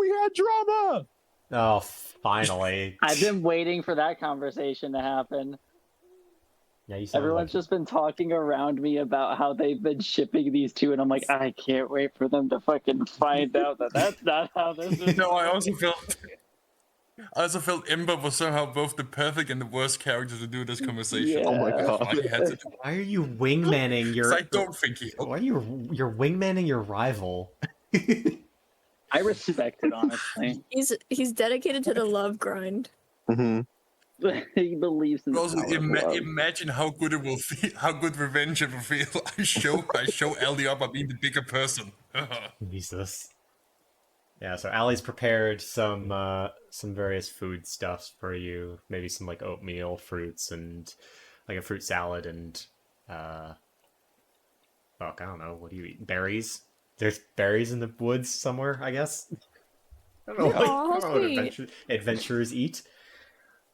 We had drama. Oh, finally. I've been waiting for that conversation to happen. Yeah, you sound Everyone's just been talking around me about how they've been shipping these two, and I'm like, I can't wait for them to fucking find out that that's not how this is. No, I also felt Ember was somehow both the perfect and the worst character to do this conversation. Yeah. Oh my That's why god. he had to do Why are you wingmanning it. your? 'Cause I don't think he. Why are you're wingmanning your rival? I respect it, honestly. He's dedicated to the love grind. Mm-hmm. He believes in But the also, power of love. imagine how good it will feel. How good revenge it will feel. I show Ellie up by being the bigger person. Jesus. Yeah, so Allie's prepared some various food stuffs for you. Maybe some like oatmeal, fruits, and like a fruit salad and fuck, I don't know. What do you eat? Berries? There's berries in the woods somewhere, I guess. I don't know what, Aw, I don't know what sweet. adventurers eat.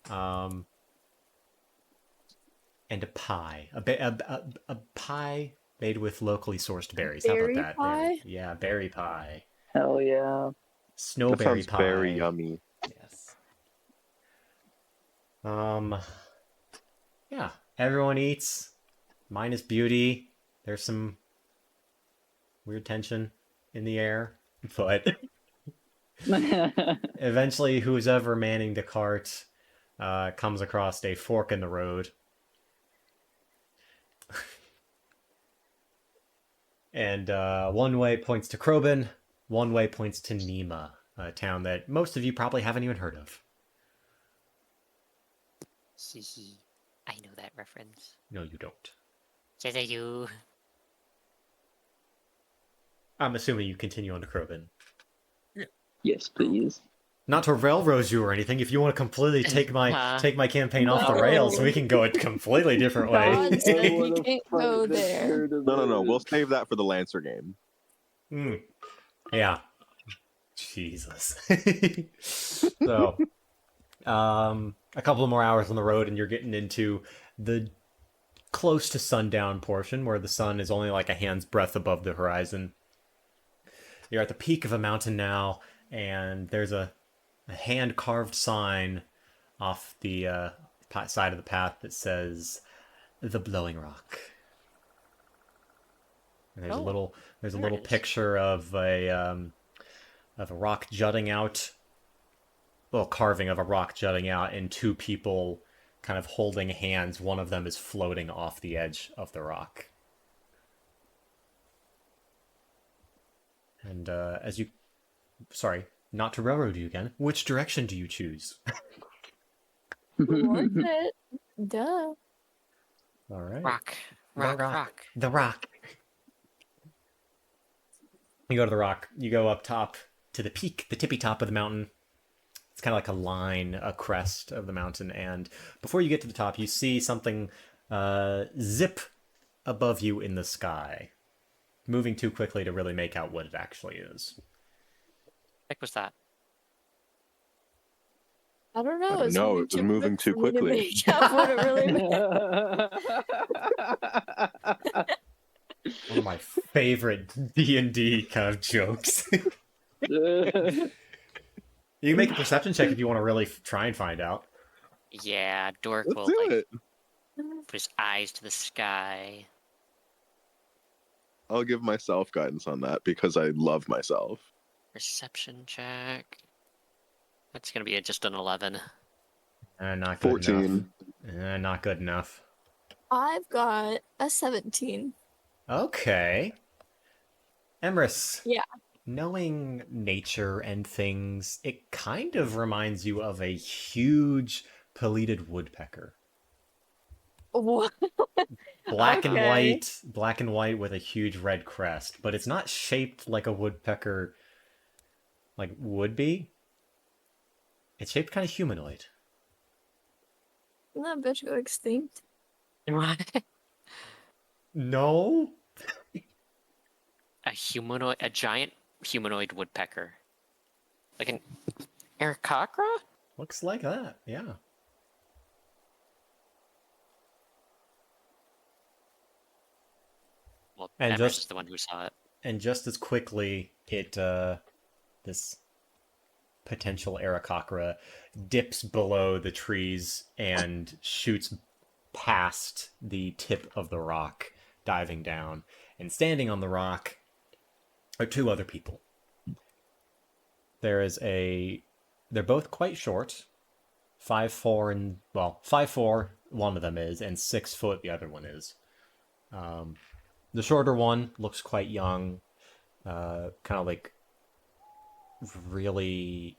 And a pie. A pie made with locally sourced berries. Berry How about that? pie? Yeah, berry pie. Hell yeah. That Snowberry sounds pie. very yummy. Yes. Yeah. Everyone eats. Minus Beauty. There's some weird tension in the air, but eventually, who's ever manning the cart comes across a fork in the road. And one way points to Crowborne, one way points to Nema, a town that most of you probably haven't even heard of. Hee hee. I know that reference. No, you don't. Yes, I do. I'm assuming you continue on to Crowborne. Yes, please. Not to railroad you or anything. If you want to completely take my campaign off the No. rails, we can go a completely different way. God said Oh, he what a can't go fucking there. nerd of No. We'll this. save that for the Lancer game. Yeah. Jesus. So, a couple of more hours on the road, and you're getting into the close to sundown portion, where the sun is only like a hand's breadth above the horizon. You're at the peak of a mountain now, and there's a hand-carved sign off the side of the path that says "The Blowing Rock." And there's Oh, a little there it is. picture of a rock jutting out, little carving of a rock jutting out, and two people kind of holding hands. One of them is floating off the edge of the rock. And sorry, not to railroad you again. Which direction do you choose? Worth it. Duh. All right. Rock. The Rock, rock. rock. The rock. You go to the rock. You go up top to the peak, the tippy top of the mountain. It's kind of like a line, a crest of the mountain. And before you get to the top, you see something zip above you in the sky, moving too quickly to really make out what it actually is. Heck was that? I don't know. I don't it's know, it was moving too for me to quickly. make out what it really meant. One of my favorite D&D kind of jokes. You can make a perception check if you want to really try and find out. Yeah, Dork Let's will do like it. put his eyes to the sky. I'll give myself guidance on that because I love myself. Perception check. That's gonna be just an 11. Not good 14. enough. Not good enough. I've got a 17. Okay. Emrys. Yeah. Knowing nature and things, it kind of reminds you of a huge pileated woodpecker. What? Black Okay. and white with a huge red crest, but it's not shaped like a woodpecker like would be. It's shaped kind of humanoid. Didn't that bitch go extinct? No? A giant humanoid woodpecker. Like an Aarakocra? Looks like that, yeah. Well, And Emrys just- is the one who saw it. And just as quickly, this potential Aarakocra dips below the trees and shoots past the tip of the rock, diving down. And standing on the rock are two other people. They're both quite short. 5'4" and, 5'4", one of them is, and 6 foot the other one is. The shorter one looks quite young, kind of like really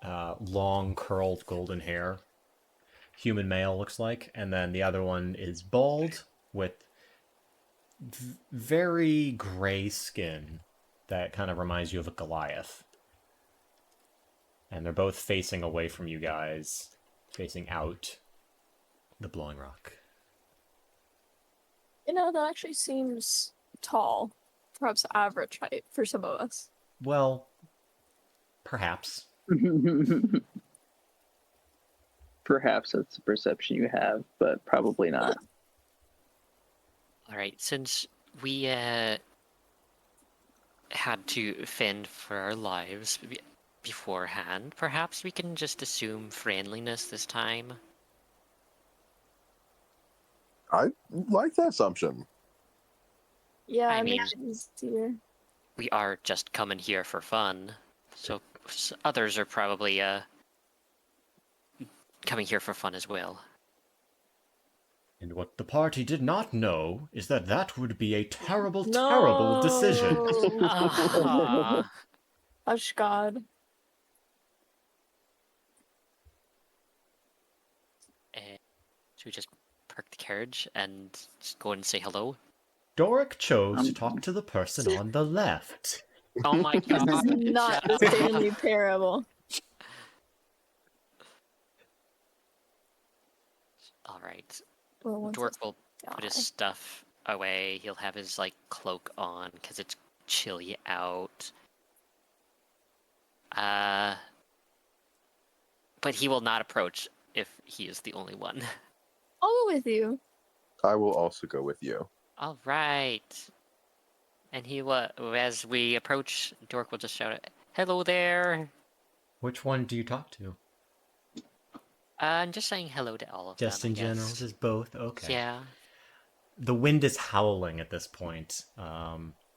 long curled golden hair. Human male looks like, and then the other one is bald with very gray skin that kind of reminds you of a Goliath. And they're both facing away from you guys, facing out the blowing rock. You know, that actually seems tall. Perhaps average height for some of us. Well, perhaps. Perhaps that's the perception you have, but probably not. All right, since we had to fend for our lives beforehand, perhaps we can just assume friendliness this time. I like that assumption. Yeah, I I mean- makes it easier. We are just coming here for fun, so others are probably coming here for fun as well. And what the party did not know is that that would be a terrible, terrible decision. Ah, Hush, God. should we just park the carriage and just go and say hello? Doric chose to talk to the person on the left. Oh my This god! is not the Stanley Parable. All right. Well, once Dork it's will put his die. stuff away. He'll have his like cloak on because it's chilly out. But he will not approach if he is the only one. I'll go with you. I will also go with you. All right. And he will, as we approach, Dork will just shout out, "Hello there!" Which one do you talk to? I'm just saying hello to all of them. Just I in general, guess. just both? Okay. Yeah. The wind is howling at this point.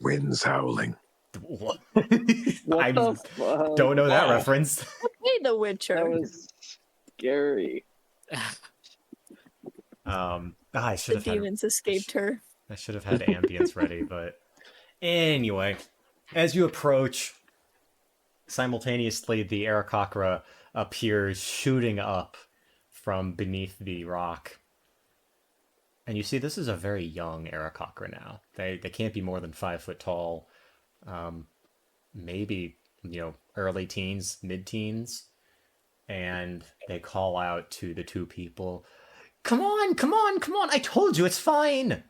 Wind's howling. What? What I the fuck? don't know that Wow. reference. Hey, The Witcher. That was scary. I should The have had demons escaped her. I should have had ambience ready, but anyway, as you approach, simultaneously the Aarakocra appears shooting up from beneath the rock. And you see this is a very young Aarakocra now. They can't be more than 5 foot tall. Maybe, early teens, mid-teens. And they call out to the two people, "Come on, come on, come on, I told you it's fine!"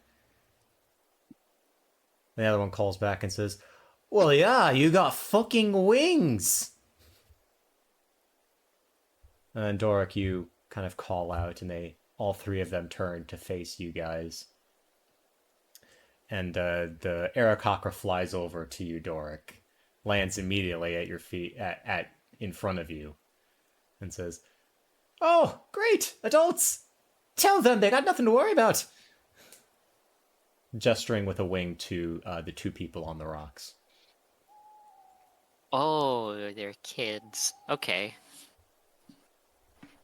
The other one calls back and says, "Well, yeah, you got fucking wings!" And Doric, you kind of call out, and all three of them turn to face you guys. And the Aarakocra flies over to you, Doric, lands immediately at your feet, in front of you, and says, "Oh, great, adults! Tell them they got nothing to worry about!" Gesturing with a wing to the two people on the rocks. Oh, they're kids. Okay.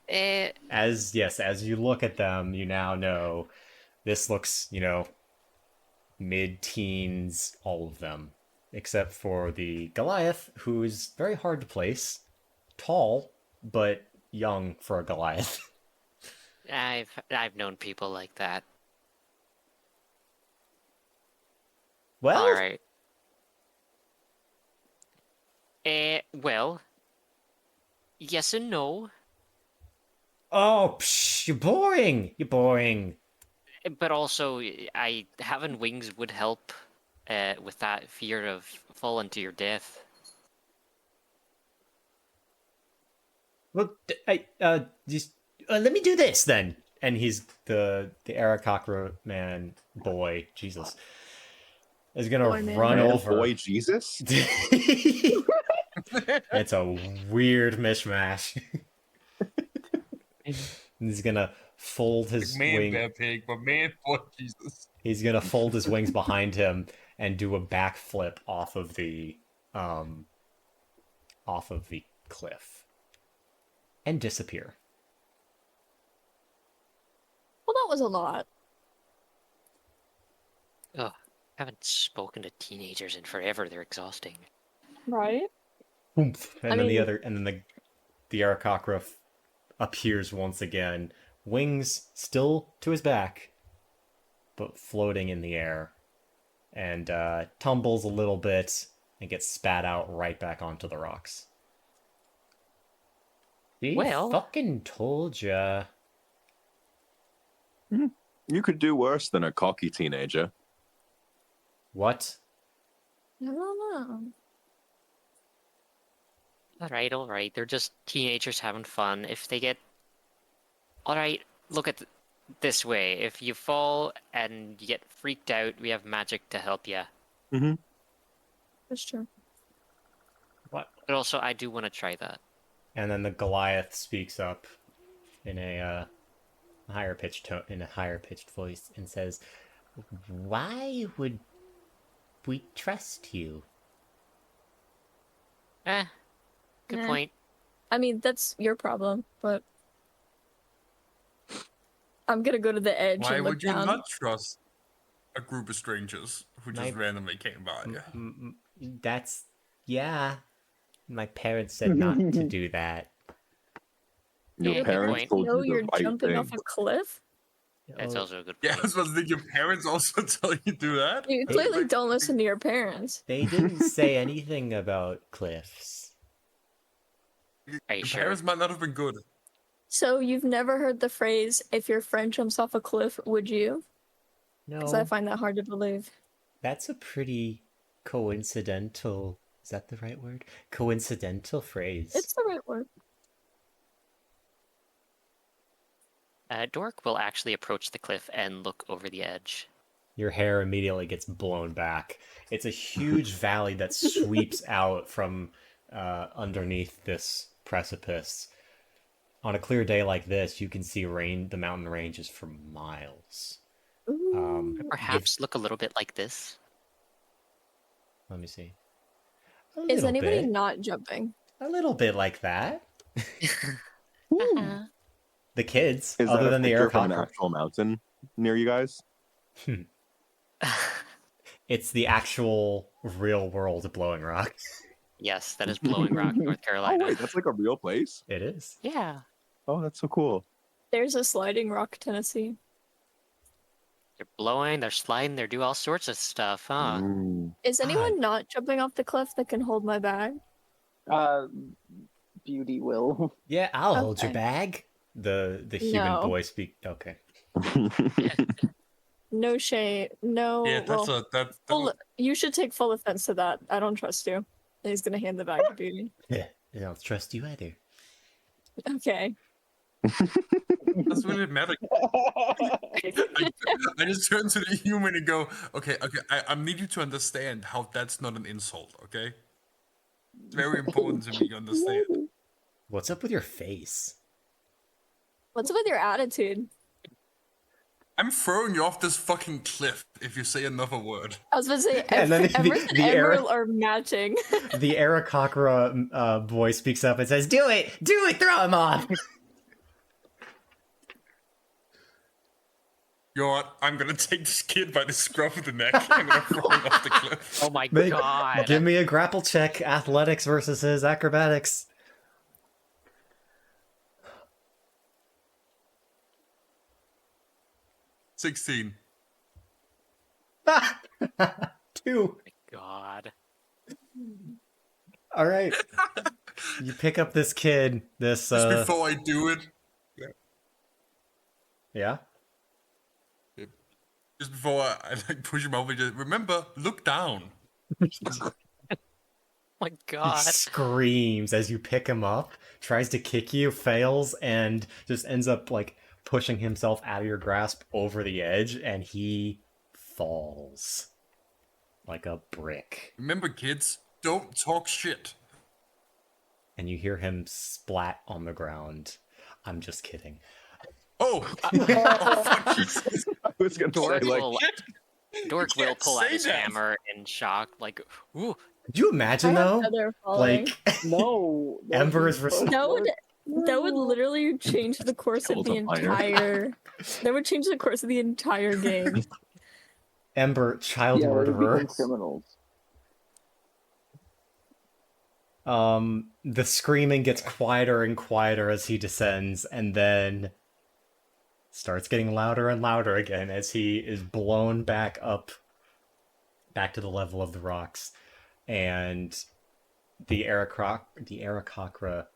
As you look at them, you now know this looks, mid-teens, all of them, except for the Goliath, who is very hard to place, tall, but young for a Goliath. I've known people like that. Well, All right. Well, Yes and no. Oh, psh, you're boring. You're boring. But also, having wings would help with that fear of falling to your death. Well, just let me do this then. And he's the Aarakocra man boy. Jesus is gonna Boy, man. run Man, over. boy, Jesus. It's a weird mishmash. He's gonna fold his Man, wing. bear pig, but man, boy, Jesus. He's gonna fold his wings behind him and do a backflip off of the cliff and disappear. Well, that was a lot. Ugh, haven't spoken to teenagers in forever. They're exhausting. Right? Oomph. And I then mean- the Aarakocra appears once again, wings still to his back, but floating in the air, and tumbles a little bit and gets spat out right back onto the rocks. See? Well- Fucking told ya. You could do worse than a cocky teenager. What? I don't know. All right. They're just teenagers having fun. If they get... All right, look at this way. If you fall and you get freaked out, we have magic to help you. Mm-hmm. That's true. What? But also, I do want to try that. And then the Goliath speaks up in a higher pitched voice and says, "Why would we trust you?" Good Eh. point. I mean, that's your problem, but I'm gonna go to the edge Why and look would you down. not trust a group of strangers who just My- randomly came by? That's yeah. My parents said not to do that. Your Yeah, good parents point. told No, you you're the right jumping thing. off a cliff. That's Oh, also a good Yeah, I point. was supposed to think your parents also tell you to do that? You clearly don't listen to your parents. they didn't say anything about cliffs. Are you Your sure? parents might not have been good. So you've never heard the phrase, if your friend jumps off a cliff, would you? Because I No, find that hard to believe. that's a pretty coincidental. Is that the right word? Coincidental phrase. It's the right word. Dork will actually approach the cliff and look over the edge. Your hair immediately gets blown back. It's a huge valley that sweeps out from underneath this precipice. On a clear day like this, you can see the mountain ranges for miles. Ooh. Perhaps look a little bit like this. Let me see. Is little anybody bit. not jumping? A little bit like that. Uh-huh. The kids, Is other that than a the picture from an Aarakocra. actual mountain near you guys? It's the actual real world Blowing Rock. Yes, that is Blowing Rock, North Oh Carolina. wait, that's like a real place. It is. Yeah. Oh, that's so cool. There's a Sliding Rock, Tennessee. They're blowing, they're sliding, they do all sorts of stuff, huh? Is anyone not jumping off the cliff that can hold my bag? Beauty will. Yeah, I'll hold your Okay. bag. The human No. boy speak. Okay. No shade. No. Yeah, that's well, that. you should take full offense to that. I don't trust you. And he's gonna hand the bag to Beauty. Yeah, I don't trust you either. Okay. That's when it matters. I just turn to the human and go, okay, I need you to understand how that's not an insult, okay? It's very important to me to understand. What's up with your face? What's with your attitude? I'm throwing you off this fucking cliff if you say another word. I was gonna say And then Everett and the Emerald are matching. The Aarakocra boy speaks up and says, "Do it! Do it! Throw him off!" You know what? I'm gonna take this kid by the scruff of the neck. I'm gonna throw him off the cliff. Oh my Make- god. Give me a grapple check. Athletics versus his acrobatics. 16. 2. God. All right. You pick up this kid, this Just before I do it, yeah. just before I like push him over, just remember, look down. My He God. screams as you pick him up, tries to kick you, fails, and just ends up like pushing himself out of your grasp over the edge, and he falls like a brick. Remember, kids, don't talk shit. And you hear him splat on the ground. I'm just kidding. Oh, I was gonna Dork say like will, Dork will can't pull out say his that. hammer in shock, like, ooh, Could you imagine I have though? Heather falling. Like No. Ember is That would literally change the course of Killed the a minor. entire. That would change the course of the entire game. Ember, child Yeah, we murderer. become criminals. The screaming gets quieter and quieter as he descends, and then starts getting louder and louder again as he is blown back up, back to the level of the rocks, and the Aarakocra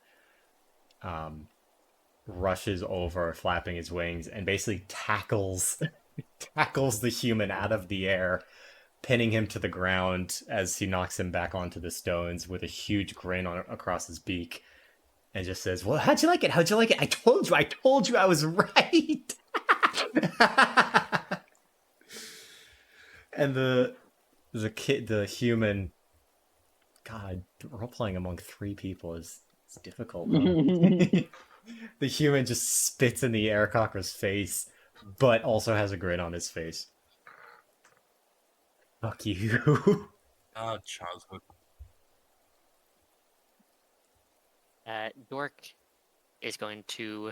rushes over, flapping his wings, and basically tackles the human out of the air, pinning him to the ground as he knocks him back onto the stones with a huge grin across his beak, and just says, "Well, how'd you like it? How'd you like it? I told you I was right." And the human, God, role-playing among 3 people is difficult. Though. The human just spits in the Aarakocra's face, but also has a grin on his face. Fuck you. childhood. Dork is going to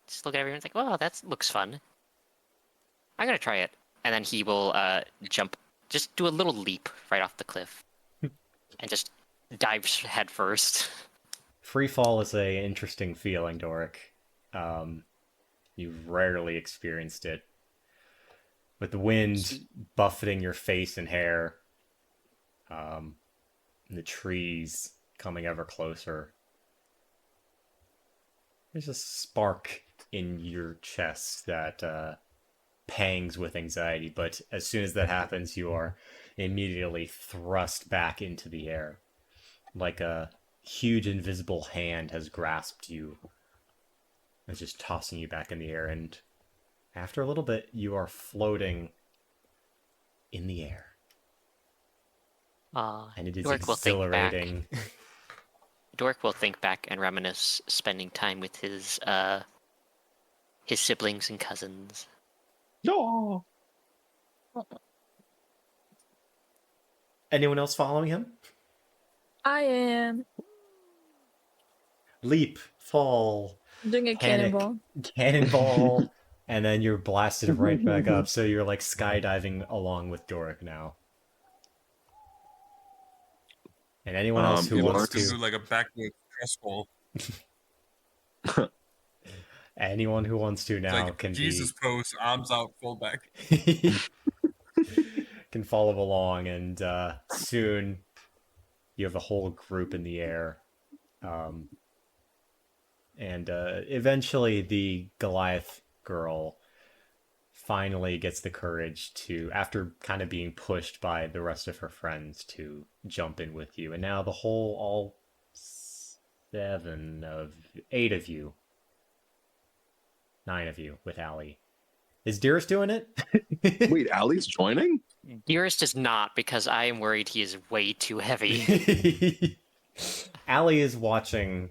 just look at everyone and think, "Well, that looks fun. I'm gonna try it." And then he will jump, just do a little leap right off the cliff, and just dive head first. Free fall is a interesting feeling, Doric. You've rarely experienced it. With the wind buffeting your face and hair, and the trees coming ever closer, there's a spark in your chest that pangs with anxiety, but as soon as that happens, you are immediately thrust back into the air. Like a huge invisible hand has grasped you. It's just tossing you back in the air, and after a little bit, you are floating in the air. And it is Dork will think back. exhilarating. Dork will think back and reminisce spending time with his siblings and cousins. no. Anyone else following him? I am Leap, fall, doing a panic, cannonball, and then you're blasted right back up, so you're like skydiving along with Doric now. And anyone else who you wants are Just do to, like a backward press ball. anyone who wants to It's now like can Jesus pose, arms out, fall back. can follow along, and soon you have a whole group in the air. And eventually the Goliath girl finally gets the courage to, after kind of being pushed by the rest of her friends, to jump in with you. And now all 8 of you, 9 of you with Allie. Is Dearest doing it? Wait, Allie's joining? Dearest is not, because I am worried he is way too heavy. Allie is watching,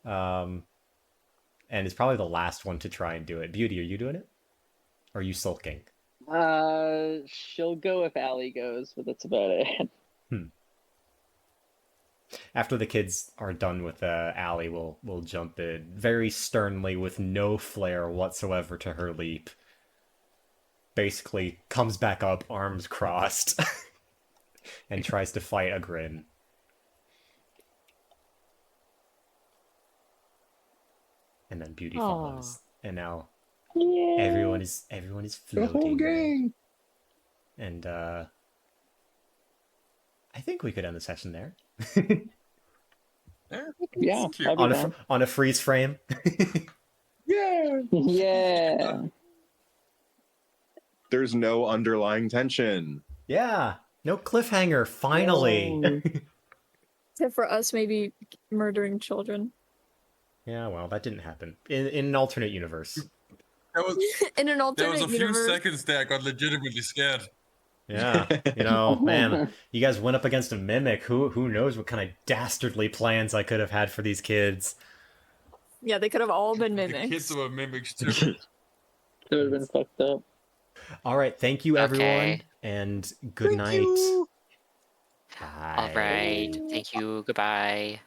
and is probably the last one to try and do it. Beauty, are you doing it? Or are you sulking? She'll go if Allie goes, but that's about it. After the kids are done with Allie, we'll jump in very sternly with no flair whatsoever to her leap. Basically comes back up, arms crossed, and tries to fight a grin. And then Beauty follows. And now everyone is The whole floating. gang. And I think we could end the session there. Yeah, Cute. I'd be on down. on a freeze frame. Yeah. Yeah. There's no underlying tension. Yeah, no cliffhanger. Finally. Yay. Except for us maybe murdering children. Yeah, well, that didn't happen in an alternate universe. There was, In an there was alternate a few universe. seconds there I got legitimately scared. Yeah, you know, man, you guys went up against a mimic. Who knows what kind of dastardly plans I could have had for these kids. Yeah, they could have all been The mimics. kids were mimics too. It would have been fucked up. All right, thank you everyone, Okay. and good night. Bye. All right. Thank you. Goodbye.